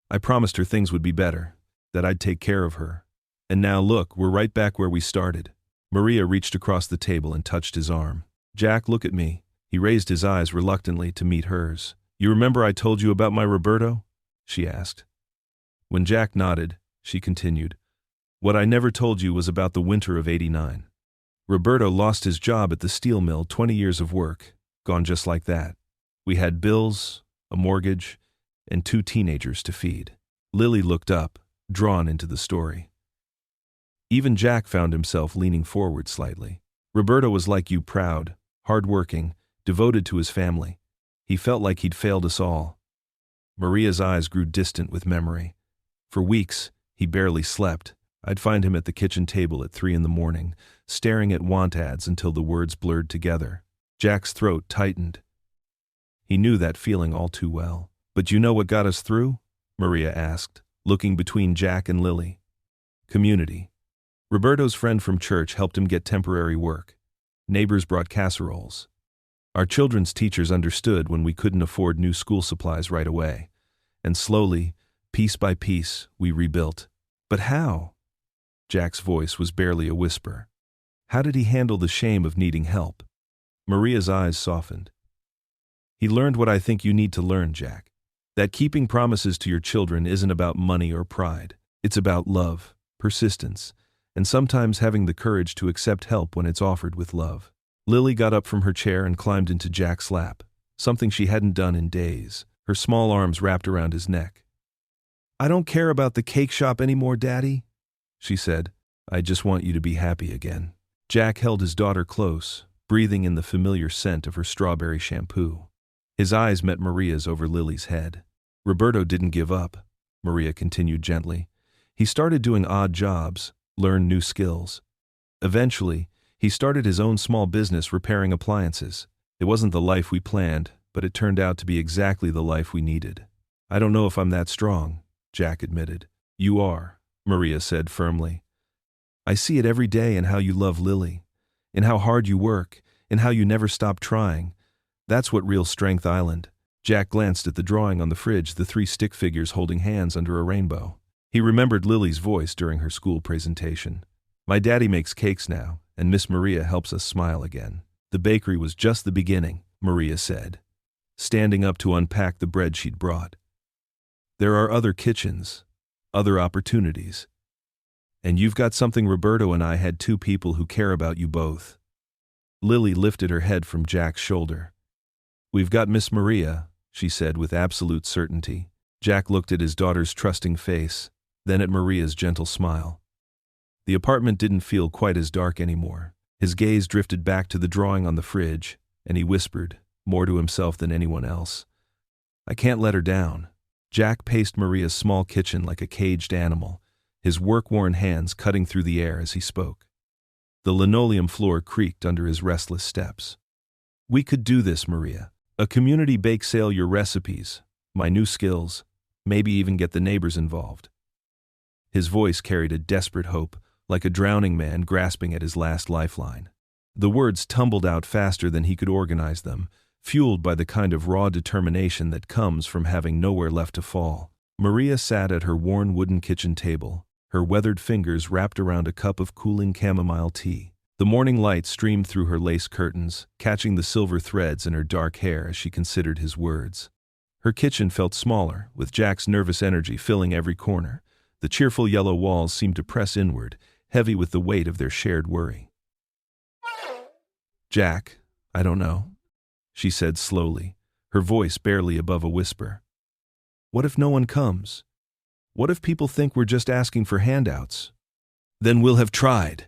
I promised her things would be better, that I'd take care of her. And now look, we're right back where we started. Maria reached across the table and touched his arm. Jack, look at me. He raised his eyes reluctantly to meet hers. You remember I told you about my Roberto? She asked. When Jack nodded, she continued. What I never told you was about the winter of '89. Roberto lost his job at the steel mill, 20 years of work, gone just like that. We had bills, a mortgage, and 2 teenagers to feed. Lily looked up, drawn into the story. Even Jack found himself leaning forward slightly. Roberto was like you, proud, hard-working, devoted to his family. He felt like he'd failed us all. Maria's eyes grew distant with memory. For weeks, he barely slept. I'd find him at the kitchen table at 3 a.m, staring at want ads until the words blurred together. Jack's throat tightened. He knew that feeling all too well. But you know what got us through? Maria asked, looking between Jack and Lily. Community. Roberto's friend from church helped him get temporary work. Neighbors brought casseroles. Our children's teachers understood when we couldn't afford new school supplies right away. And slowly, piece by piece, we rebuilt. But how? Jack's voice was barely a whisper. How did he handle the shame of needing help? Maria's eyes softened. He learned what I think you need to learn, Jack. That keeping promises to your children isn't about money or pride. It's about love, persistence, and sometimes having the courage to accept help when it's offered with love. Lily got up from her chair and climbed into Jack's lap, something she hadn't done in days, her small arms wrapped around his neck. I don't care about the cake shop anymore, Daddy, she said. I just want you to be happy again. Jack held his daughter close, breathing in the familiar scent of her strawberry shampoo. His eyes met Maria's over Lily's head. Roberto didn't give up, Maria continued gently. He started doing odd jobs, learned new skills. Eventually, he started his own small business repairing appliances. It wasn't the life we planned, but it turned out to be exactly the life we needed. I don't know if I'm that strong, Jack admitted. You are, Maria said firmly. I see it every day in how you love Lily, in how hard you work, in how you never stop trying. That's what real Strength Island. Jack glanced at the drawing on the fridge, the 3 stick figures holding hands under a rainbow. He remembered Lily's voice during her school presentation. My daddy makes cakes now, and Miss Maria helps us smile again. The bakery was just the beginning, Maria said, standing up to unpack the bread she'd brought. There are other kitchens, other opportunities. And you've got something. Roberto and I had 2 people who care about you both. Lily lifted her head from Jack's shoulder. We've got Miss Maria, she said with absolute certainty. Jack looked at his daughter's trusting face, then at Maria's gentle smile. The apartment didn't feel quite as dark anymore. His gaze drifted back to the drawing on the fridge, and he whispered, more to himself than anyone else, I can't let her down. Jack paced Maria's small kitchen like a caged animal, his work-worn hands cutting through the air as he spoke. The linoleum floor creaked under his restless steps. We could do this, Maria. A community bake sale, your recipes, my new skills, maybe even get the neighbors involved. His voice carried a desperate hope, like a drowning man grasping at his last lifeline. The words tumbled out faster than he could organize them, fueled by the kind of raw determination that comes from having nowhere left to fall. Maria sat at her worn wooden kitchen table, her weathered fingers wrapped around a cup of cooling chamomile tea. The morning light streamed through her lace curtains, catching the silver threads in her dark hair as she considered his words. Her kitchen felt smaller, with Jack's nervous energy filling every corner. The cheerful yellow walls seemed to press inward, heavy with the weight of their shared worry. Jack, I don't know, she said slowly, her voice barely above a whisper. What if no one comes? What if people think we're just asking for handouts? Then we'll have tried,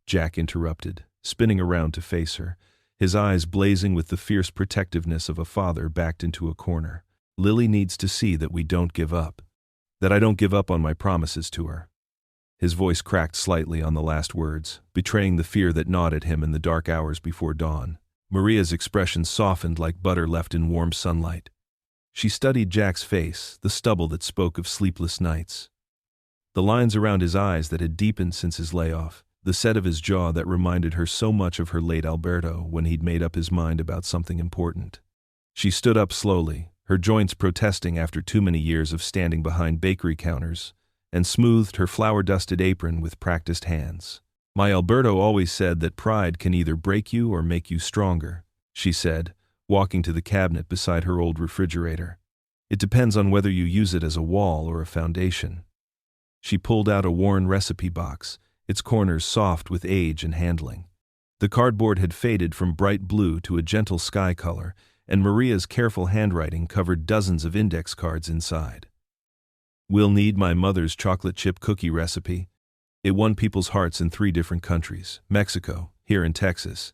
Jack interrupted, spinning around to face her, his eyes blazing with the fierce protectiveness of a father backed into a corner. Lily needs to see that we don't give up, that I don't give up on my promises to her. His voice cracked slightly on the last words, betraying the fear that gnawed at him in the dark hours before dawn. Maria's expression softened like butter left in warm sunlight. She studied Jack's face, the stubble that spoke of sleepless nights. The lines around his eyes that had deepened since his layoff, the set of his jaw that reminded her so much of her late Alberto when he'd made up his mind about something important. She stood up slowly, her joints protesting after too many years of standing behind bakery counters, and smoothed her flour-dusted apron with practiced hands. "My Alberto always said that pride can either break you or make you stronger," she said, walking to the cabinet beside her old refrigerator. "It depends on whether you use it as a wall or a foundation." She pulled out a worn recipe box, its corners soft with age and handling. The cardboard had faded from bright blue to a gentle sky color, and Maria's careful handwriting covered dozens of index cards inside. "We'll need my mother's chocolate chip cookie recipe. It won people's hearts in 3 different countries, Mexico, here in Texas,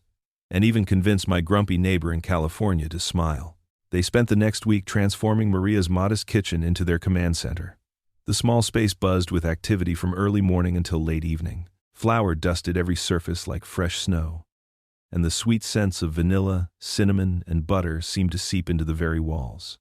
and even convinced my grumpy neighbor in California to smile." They spent the next week transforming Maria's modest kitchen into their command center. The small space buzzed with activity from early morning until late evening. Flour dusted every surface like fresh snow, and the sweet scents of vanilla, cinnamon, and butter seemed to seep into the very walls.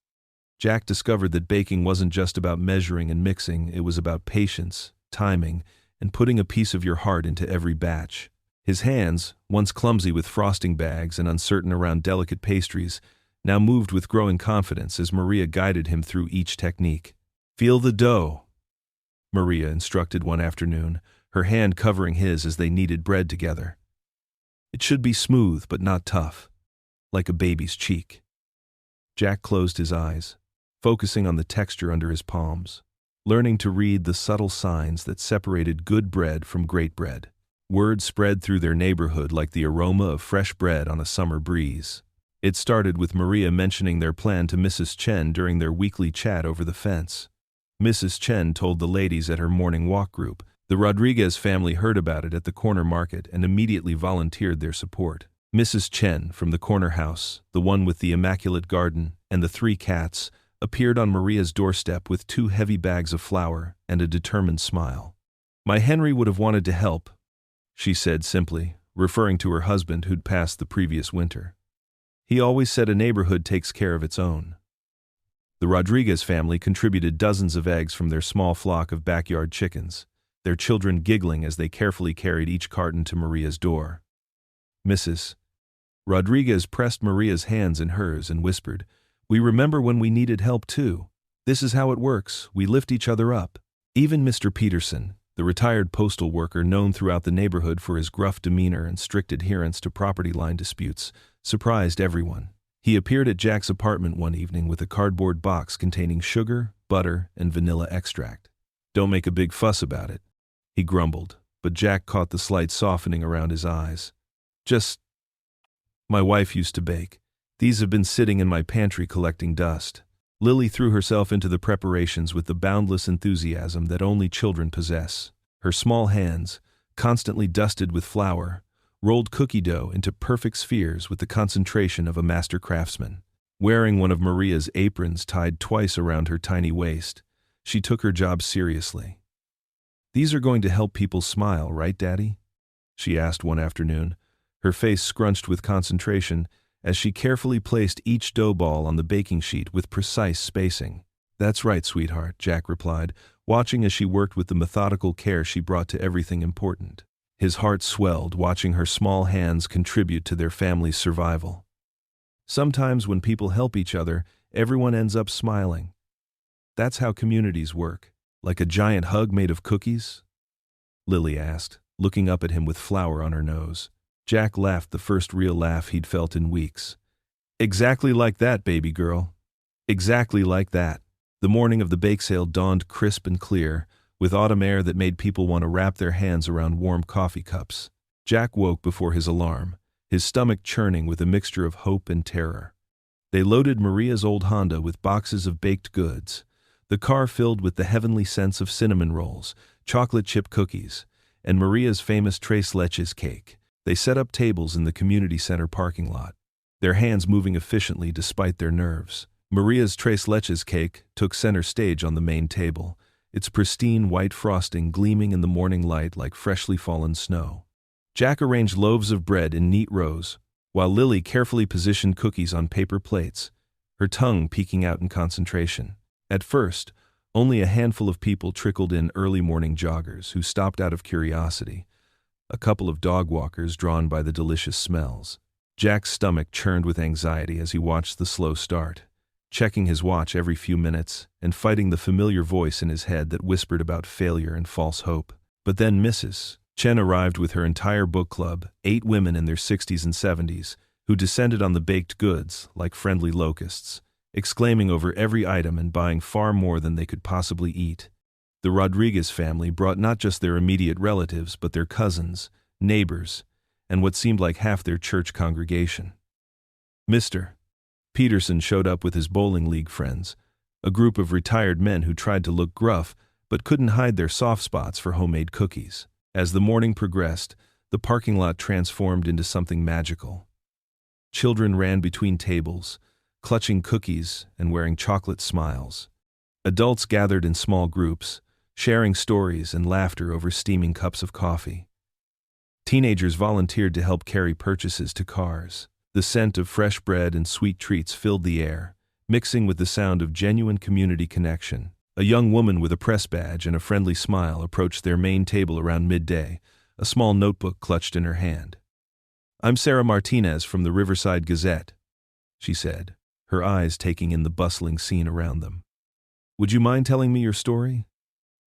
Jack discovered that baking wasn't just about measuring and mixing, it was about patience, timing, and putting a piece of your heart into every batch. His hands, once clumsy with frosting bags and uncertain around delicate pastries, now moved with growing confidence as Maria guided him through each technique. "Feel the dough," Maria instructed one afternoon, her hand covering his as they kneaded bread together. "It should be smooth but not tough, like a baby's cheek." Jack closed his eyes, focusing on the texture under his palms, learning to read the subtle signs that separated good bread from great bread. Word spread through their neighborhood like the aroma of fresh bread on a summer breeze. It started with Maria mentioning their plan to Mrs. Chen during their weekly chat over the fence. Mrs. Chen told the ladies at her morning walk group. The Rodriguez family heard about it at the corner market and immediately volunteered their support. Mrs. Chen, from the corner house, the one with the immaculate garden, and the 3 cats, appeared on Maria's doorstep with 2 heavy bags of flour and a determined smile. "My Henry would have wanted to help," she said simply, referring to her husband who'd passed the previous winter. "He always said a neighborhood takes care of its own." The Rodriguez family contributed dozens of eggs from their small flock of backyard chickens, their children giggling as they carefully carried each carton to Maria's door. Mrs. Rodriguez pressed Maria's hands in hers and whispered, "We remember when we needed help too. This is how it works, we lift each other up." Even Mr. Peterson, the retired postal worker known throughout the neighborhood for his gruff demeanor and strict adherence to property line disputes, surprised everyone. He appeared at Jack's apartment one evening with a cardboard box containing sugar, butter, and vanilla extract. "Don't make a big fuss about it," he grumbled, but Jack caught the slight softening around his eyes. My wife used to bake. These have been sitting in my pantry collecting dust." Lily threw herself into the preparations with the boundless enthusiasm that only children possess. Her small hands, constantly dusted with flour, rolled cookie dough into perfect spheres with the concentration of a master craftsman. Wearing one of Maria's aprons tied twice around her tiny waist, she took her job seriously. "These are going to help people smile, right, Daddy?" she asked one afternoon, her face scrunched with concentration as she carefully placed each dough ball on the baking sheet with precise spacing. "That's right, sweetheart," Jack replied, watching as she worked with the methodical care she brought to everything important. His heart swelled watching her small hands contribute to their family's survival. Sometimes when people help each other, everyone ends up smiling. That's how communities work. "Like a giant hug made of cookies?" Lily asked, looking up at him with flour on her nose. Jack laughed the first real laugh he'd felt in weeks. "Exactly like that, baby girl. Exactly like that." The morning of the bake sale dawned crisp and clear, with autumn air that made people want to wrap their hands around warm coffee cups. Jack woke before his alarm, his stomach churning with a mixture of hope and terror. They loaded Maria's old Honda with boxes of baked goods, the car filled with the heavenly scents of cinnamon rolls, chocolate chip cookies, and Maria's famous tres leches cake. They set up tables in the community center parking lot, their hands moving efficiently despite their nerves. Maria's tres leches cake took center stage on the main table, its pristine white frosting gleaming in the morning light like freshly fallen snow. Jack arranged loaves of bread in neat rows, while Lily carefully positioned cookies on paper plates, her tongue peeking out in concentration. At first, Only a handful of people trickled in, early morning joggers who stopped out of curiosity, a couple of dog walkers drawn by the delicious smells. Jack's stomach churned with anxiety as he watched the slow start, checking his watch every few minutes and fighting the familiar voice in his head that whispered about failure and false hope. But then Mrs. Chen arrived with her entire book club, 8 women in their 60s and 70s, who descended on the baked goods like friendly locusts, exclaiming over every item and buying far more than they could possibly eat. The Rodriguez family brought not just their immediate relatives but their cousins, neighbors, and what seemed like half their church congregation. Mr. Peterson showed up with his bowling league friends, a group of retired men who tried to look gruff but couldn't hide their soft spots for homemade cookies. As the morning progressed, the parking lot transformed into something magical. Children ran between tables, clutching cookies and wearing chocolate smiles. Adults gathered in small groups, sharing stories and laughter over steaming cups of coffee. Teenagers volunteered to help carry purchases to cars. The scent of fresh bread and sweet treats filled the air, mixing with the sound of genuine community connection. A young woman with a press badge and a friendly smile approached their main table around midday, a small notebook clutched in her hand. "I'm Sarah Martinez from the Riverside Gazette," she said, her eyes taking in the bustling scene around them. "Would you mind telling me your story?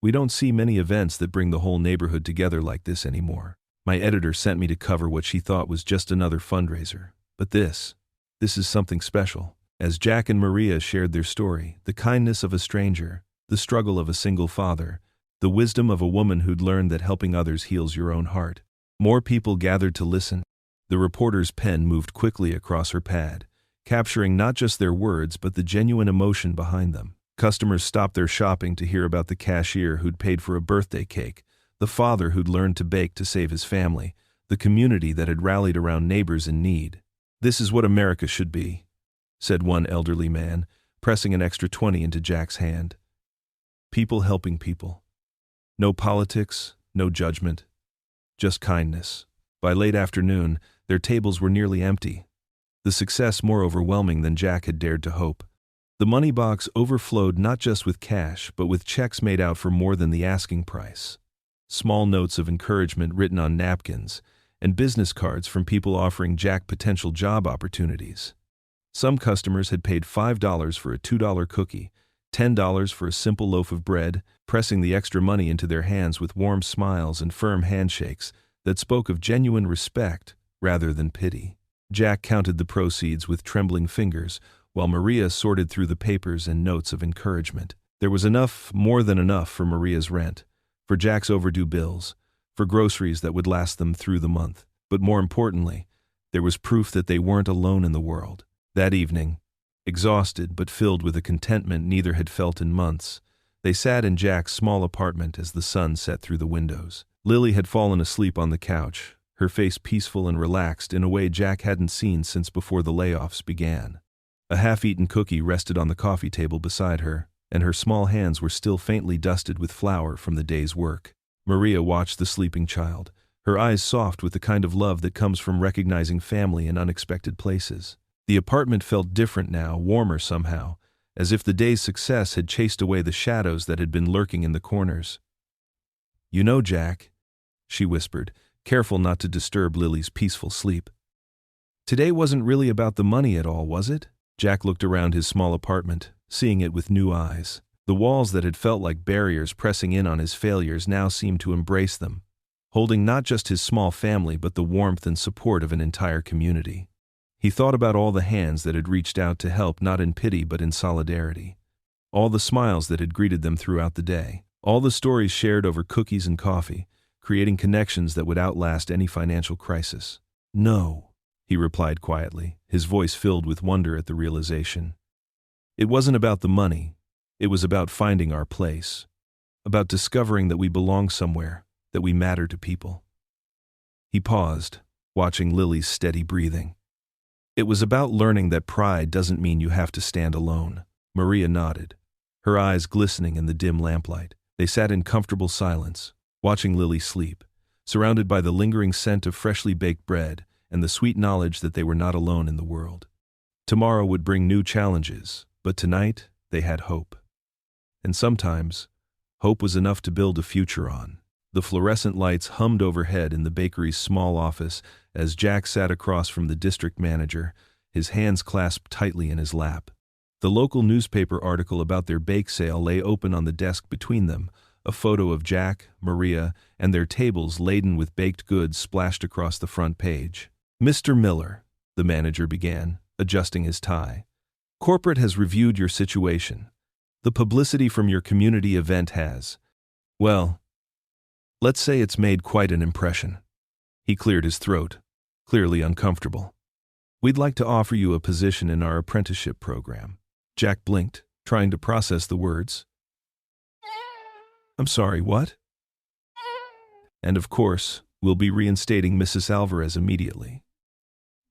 We don't see many events that bring the whole neighborhood together like this anymore. My editor sent me to cover what she thought was just another fundraiser. But this is something special." As Jack and Maria shared their story, the kindness of a stranger, the struggle of a single father, the wisdom of a woman who'd learned that helping others heals your own heart. More people gathered to listen. The reporter's pen moved quickly across her pad, capturing not just their words but the genuine emotion behind them. Customers stopped their shopping to hear about the cashier who'd paid for a birthday cake, the father who'd learned to bake to save his family, the community that had rallied around neighbors in need. "This is what America should be," said one elderly man, pressing an extra 20 into Jack's hand. "People helping people. No politics, no judgment, just kindness." By late afternoon, their tables were nearly empty, the success more overwhelming than Jack had dared to hope. The money box overflowed not just with cash but with checks made out for more than the asking price. Small notes of encouragement written on napkins, and business cards from people offering Jack potential job opportunities. Some customers had paid $5 for a $2 cookie, $10 for a simple loaf of bread, pressing the extra money into their hands with warm smiles and firm handshakes that spoke of genuine respect rather than pity. Jack counted the proceeds with trembling fingers, while Maria sorted through the papers and notes of encouragement. There was enough, more than enough, for Maria's rent, for Jack's overdue bills, for groceries that would last them through the month. But more importantly, there was proof that they weren't alone in the world. That evening, exhausted but filled with a contentment neither had felt in months, they sat in Jack's small apartment as the sun set through the windows. Lily had fallen asleep on the couch, her face peaceful and relaxed in a way Jack hadn't seen since before the layoffs began. A half-eaten cookie rested on the coffee table beside her, and her small hands were still faintly dusted with flour from the day's work. Maria watched the sleeping child, her eyes soft with the kind of love that comes from recognizing family in unexpected places. The apartment felt different now, warmer somehow, as if the day's success had chased away the shadows that had been lurking in the corners. "You know, Jack," she whispered, careful not to disturb Lily's peaceful sleep. "Today wasn't really about the money at all, was it?" Jack looked around his small apartment, seeing it with new eyes. The walls that had felt like barriers pressing in on his failures now seemed to embrace them, holding not just his small family but the warmth and support of an entire community. He thought about all the hands that had reached out to help, not in pity but in solidarity. All the smiles that had greeted them throughout the day. All the stories shared over cookies and coffee, creating connections that would outlast any financial crisis. "No," he replied quietly, his voice filled with wonder at the realization. "It wasn't about the money. It was about finding our place, about discovering that we belong somewhere, that we matter to people." He paused, watching Lily's steady breathing. "It was about learning that pride doesn't mean you have to stand alone." Maria nodded, her eyes glistening in the dim lamplight. They sat in comfortable silence, watching Lily sleep, surrounded by the lingering scent of freshly baked bread and the sweet knowledge that they were not alone in the world. Tomorrow would bring new challenges, but tonight they had hope. And sometimes, hope was enough to build a future on. The fluorescent lights hummed overhead in the bakery's small office as Jack sat across from the district manager, his hands clasped tightly in his lap. The local newspaper article about their bake sale lay open on the desk between them, a photo of Jack, Maria, and their tables laden with baked goods splashed across the front page. "Mr. Miller," the manager began, adjusting his tie, "corporate has reviewed your situation. The publicity from your community event has, well, let's say it's made quite an impression." He cleared his throat, clearly uncomfortable. "We'd like to offer you a position in our apprenticeship program." Jack blinked, trying to process the words. "I'm sorry, what?" "And of course, we'll be reinstating Mrs. Alvarez immediately."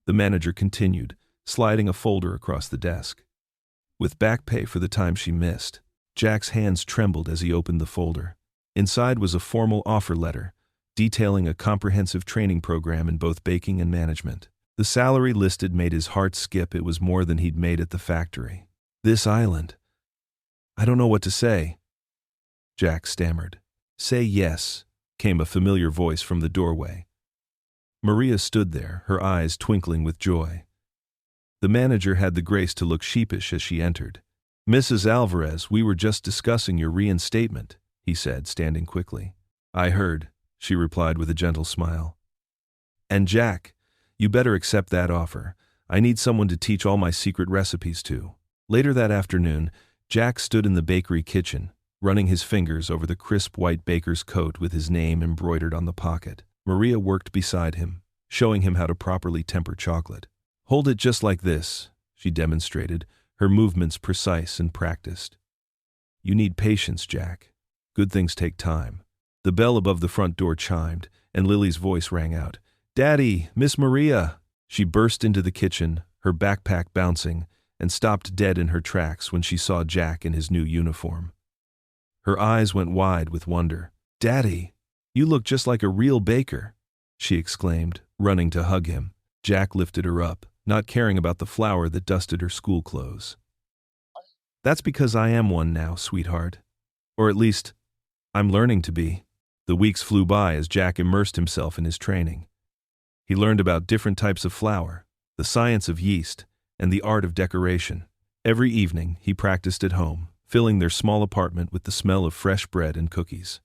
The manager continued, sliding a folder across the desk. "With back pay for the time she missed." Jack's hands trembled as he opened the folder. Inside was a formal offer letter, detailing a comprehensive training program in both baking and management. The salary listed made his heart skip. It was more than he'd made at the factory. "This island. I don't know what to say." Jack stammered. "Say yes," came a familiar voice from the doorway. Maria stood there, her eyes twinkling with joy. The manager had the grace to look sheepish as she entered. "Mrs. Alvarez, we were just discussing your reinstatement," he said, standing quickly. "I heard," she replied with a gentle smile. "And Jack, you better accept that offer. I need someone to teach all my secret recipes to." Later that afternoon, Jack stood in the bakery kitchen, running his fingers over the crisp white baker's coat with his name embroidered on the pocket. Maria worked beside him, showing him how to properly temper chocolate. "Hold it just like this," she demonstrated, her movements precise and practiced. "You need patience, Jack. Good things take time." The bell above the front door chimed, and Lily's voice rang out. "Daddy, Miss Maria!" She burst into the kitchen, her backpack bouncing, and stopped dead in her tracks when she saw Jack in his new uniform. Her eyes went wide with wonder. "Daddy, you look just like a real baker," she exclaimed, running to hug him. Jack lifted her up, not caring about the flour that dusted her school clothes. "That's because I am one now, sweetheart. Or at least, I'm learning to be." The weeks flew by as Jack immersed himself in his training. He learned about different types of flour, the science of yeast, and the art of decoration. Every evening, he practiced at home, filling their small apartment with the smell of fresh bread and cookies.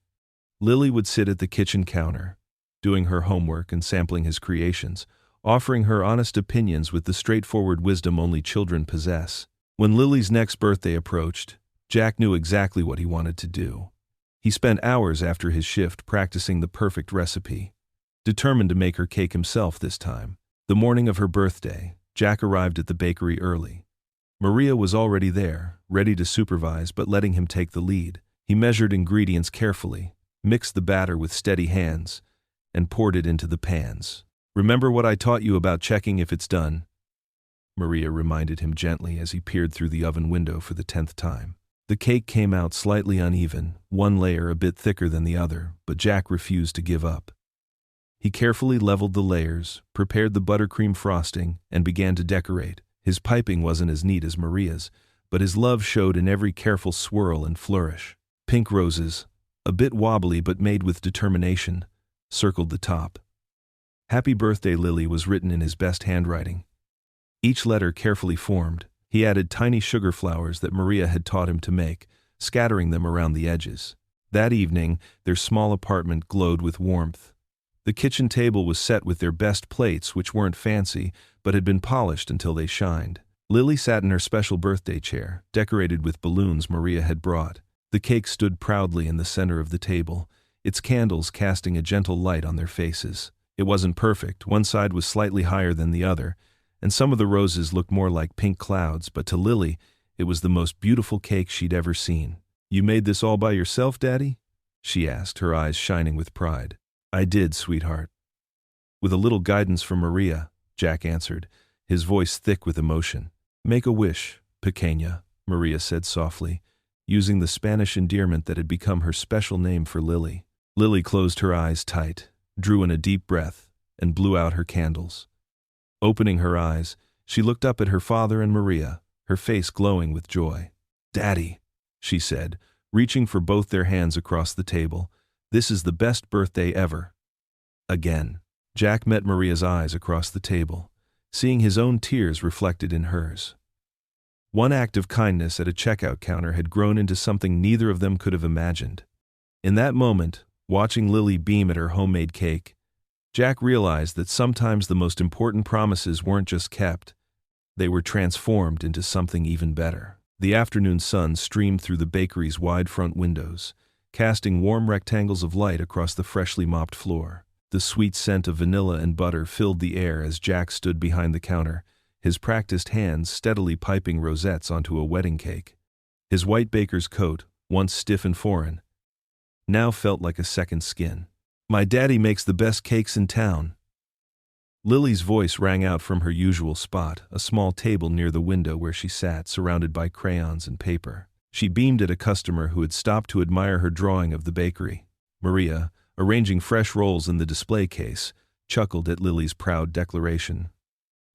Lily would sit at the kitchen counter, doing her homework and sampling his creations, offering her honest opinions with the straightforward wisdom only children possess. When Lily's next birthday approached, Jack knew exactly what he wanted to do. He spent hours after his shift practicing the perfect recipe, determined to make her cake himself this time. The morning of her birthday, Jack arrived at the bakery early. Maria was already there, ready to supervise but letting him take the lead. He measured ingredients carefully, mixed the batter with steady hands, and poured it into the pans. "Remember what I taught you about checking if it's done?" Maria reminded him gently as he peered through the oven window for the 10th time. The cake came out slightly uneven, one layer a bit thicker than the other, but Jack refused to give up. He carefully leveled the layers, prepared the buttercream frosting, and began to decorate. His piping wasn't as neat as Maria's, but his love showed in every careful swirl and flourish. Pink roses, a bit wobbly but made with determination, circled the top. "Happy Birthday, Lily" was written in his best handwriting. Each letter carefully formed. He added tiny sugar flowers that Maria had taught him to make, scattering them around the edges. That evening, their small apartment glowed with warmth. The kitchen table was set with their best plates, which weren't fancy, but had been polished until they shined. Lily sat in her special birthday chair, decorated with balloons Maria had brought. The cake stood proudly in the center of the table, its candles casting a gentle light on their faces. It wasn't perfect, one side was slightly higher than the other, and some of the roses looked more like pink clouds, but to Lily, it was the most beautiful cake she'd ever seen. "You made this all by yourself, Daddy?" she asked, her eyes shining with pride. "I did, sweetheart." "With a little guidance from Maria," Jack answered, his voice thick with emotion. "Make a wish, pequeña," Maria said softly, using the Spanish endearment that had become her special name for Lily. Lily closed her eyes tight, drew in a deep breath, and blew out her candles. Opening her eyes, she looked up at her father and Maria, her face glowing with joy. "Daddy," she said, reaching for both their hands across the table. "This is the best birthday ever." Again. Jack met Maria's eyes across the table, seeing his own tears reflected in hers. One act of kindness at a checkout counter had grown into something neither of them could have imagined. In that moment, watching Lily beam at her homemade cake, Jack realized that sometimes the most important promises weren't just kept, they were transformed into something even better. The afternoon sun streamed through the bakery's wide front windows, casting warm rectangles of light across the freshly mopped floor. The sweet scent of vanilla and butter filled the air as Jack stood behind the counter, his practiced hands steadily piping rosettes onto a wedding cake. His white baker's coat, once stiff and foreign, now felt like a second skin. "My daddy makes the best cakes in town." Lily's voice rang out from her usual spot, a small table near the window where she sat, surrounded by crayons and paper. She beamed at a customer who had stopped to admire her drawing of the bakery. Maria, arranging fresh rolls in the display case, chuckled at Lily's proud declaration.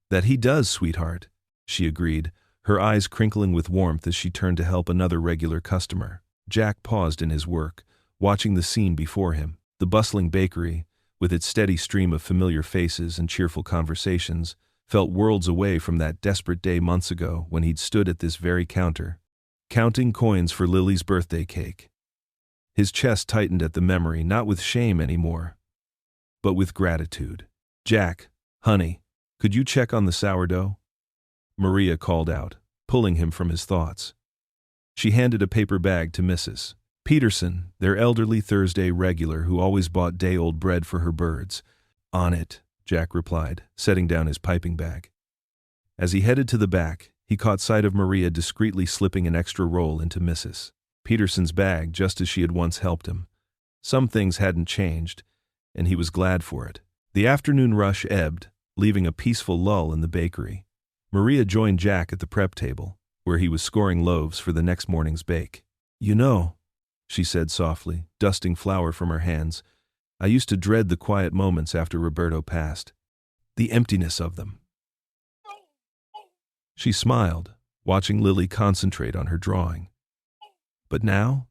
"That he does, sweetheart," she agreed, her eyes crinkling with warmth as she turned to help another regular customer. Jack paused in his work, watching the scene before him. The bustling bakery, with its steady stream of familiar faces and cheerful conversations, felt worlds away from that desperate day months ago when he'd stood at this very counter, counting coins for Lily's birthday cake. His chest tightened at the memory, not with shame anymore, but with gratitude. "Jack, honey, could you check on the sourdough?" Maria called out, pulling him from his thoughts. She handed a paper bag to Mrs. Peterson, their elderly Thursday regular who always bought day-old bread for her birds. "On it," Jack replied, setting down his piping bag. As he headed to the back, he caught sight of Maria discreetly slipping an extra roll into Mrs. Peterson's bag just as she had once helped him. Some things hadn't changed, and he was glad for it. The afternoon rush ebbed, leaving a peaceful lull in the bakery. Maria joined Jack at the prep table, where he was scoring loaves for the next morning's bake. "You know," she said softly, dusting flour from her hands, "I used to dread the quiet moments after Roberto passed. The emptiness of them." She smiled, watching Lily concentrate on her drawing. "But now,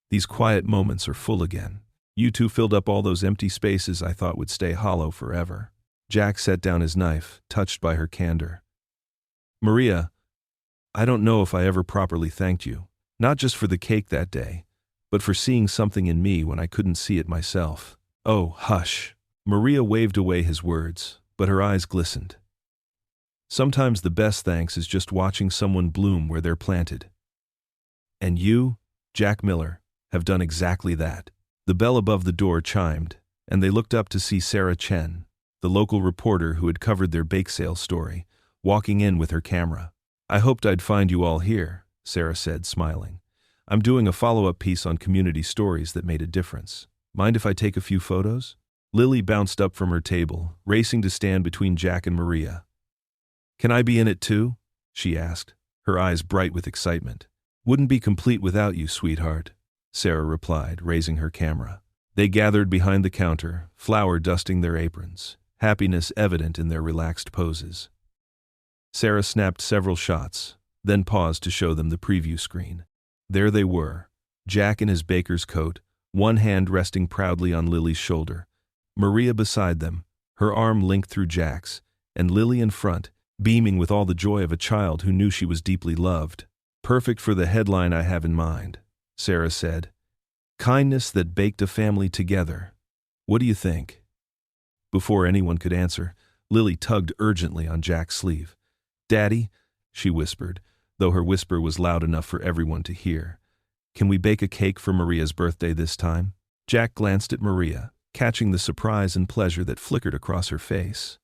these quiet moments are full again. You two filled up all those empty spaces I thought would stay hollow forever." Jack set down his knife, touched by her candor. "Maria, I don't know if I ever properly thanked you, not just for the cake that day, but for seeing something in me when I couldn't see it myself." "Oh, hush." Maria waved away his words, but her eyes glistened. "Sometimes the best thanks is just watching someone bloom where they're planted. And you, Jack Miller, have done exactly that." The bell above the door chimed, and they looked up to see Sarah Chen, the local reporter who had covered their bake sale story, walking in with her camera. "I hoped I'd find you all here," Sarah said, smiling. "I'm doing a follow-up piece on community stories that made a difference. Mind if I take a few photos?" Lily bounced up from her table, racing to stand between Jack and Maria. "Can I be in it too?" she asked, her eyes bright with excitement. "Wouldn't be complete without you, sweetheart," Sarah replied, raising her camera. They gathered behind the counter, flour dusting their aprons, happiness evident in their relaxed poses. Sarah snapped several shots, then paused to show them the preview screen. There they were, Jack in his baker's coat, one hand resting proudly on Lily's shoulder, Maria beside them, her arm linked through Jack's, and Lily in front, beaming with all the joy of a child who knew she was deeply loved. "Perfect for the headline I have in mind," Sarah said. "Kindness that baked a family together. What do you think?" Before anyone could answer, Lily tugged urgently on Jack's sleeve. "Daddy," she whispered, though her whisper was loud enough for everyone to hear, "can we bake a cake for Maria's birthday this time?" Jack glanced at Maria, catching the surprise and pleasure that flickered across her face.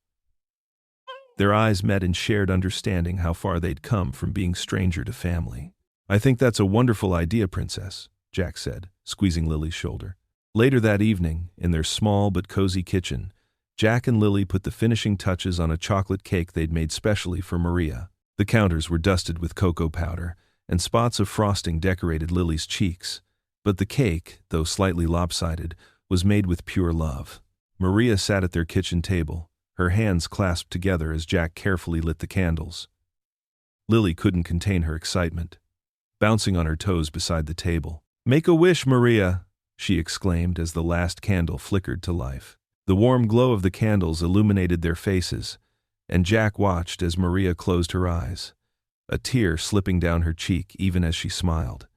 Their eyes met in shared understanding how far they'd come from being stranger to family. "I think that's a wonderful idea, Princess," Jack said, squeezing Lily's shoulder. Later that evening, in their small but cozy kitchen, Jack and Lily put the finishing touches on a chocolate cake they'd made specially for Maria. The counters were dusted with cocoa powder, and spots of frosting decorated Lily's cheeks. But the cake, though slightly lopsided, was made with pure love. Maria sat at their kitchen table, her hands clasped together as Jack carefully lit the candles. Lily couldn't contain her excitement. bouncing on her toes beside the table. "Make a wish, Maria," she exclaimed as the last candle flickered to life. The warm glow of the candles illuminated their faces, and Jack watched as Maria closed her eyes, a tear slipping down her cheek even as she smiled.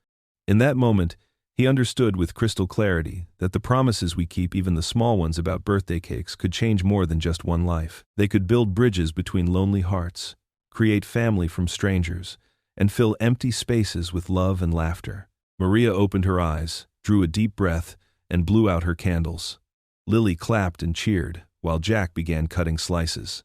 In that moment, he understood with crystal clarity that the promises we keep, even the small ones about birthday cakes, could change more than just one life. They could build bridges between lonely hearts, create family from strangers, and fill empty spaces with love and laughter. Maria opened her eyes, drew a deep breath, and blew out her candles. Lily clapped and cheered, while Jack began cutting slices.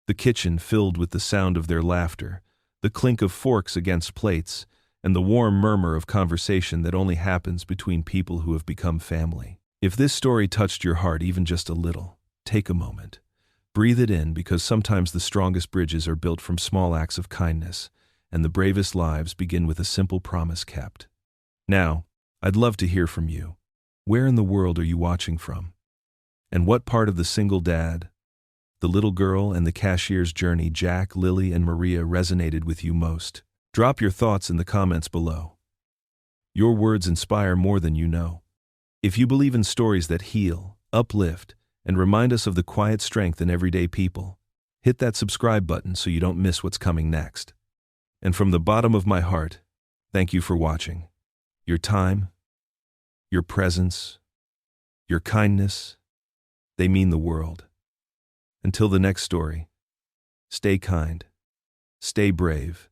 The kitchen filled with the sound of their laughter, the clink of forks against plates, and the warm murmur of conversation that only happens between people who have become family. If this story touched your heart even just a little, take a moment. Breathe it in, because sometimes the strongest bridges are built from small acts of kindness, and the bravest lives begin with a simple promise kept. Now, I'd love to hear from you. Where in the world are you watching from? And what part of the single dad, the little girl, and the cashier's journey, Jack, Lily, and Maria, resonated with you most? Drop your thoughts in the comments below. Your words inspire more than you know. If you believe in stories that heal, uplift, and remind us of the quiet strength in everyday people, hit that subscribe button so you don't miss what's coming next. And from the bottom of my heart, thank you for watching. Your time, your presence, your kindness, they mean the world. Until the next story, stay kind, stay brave,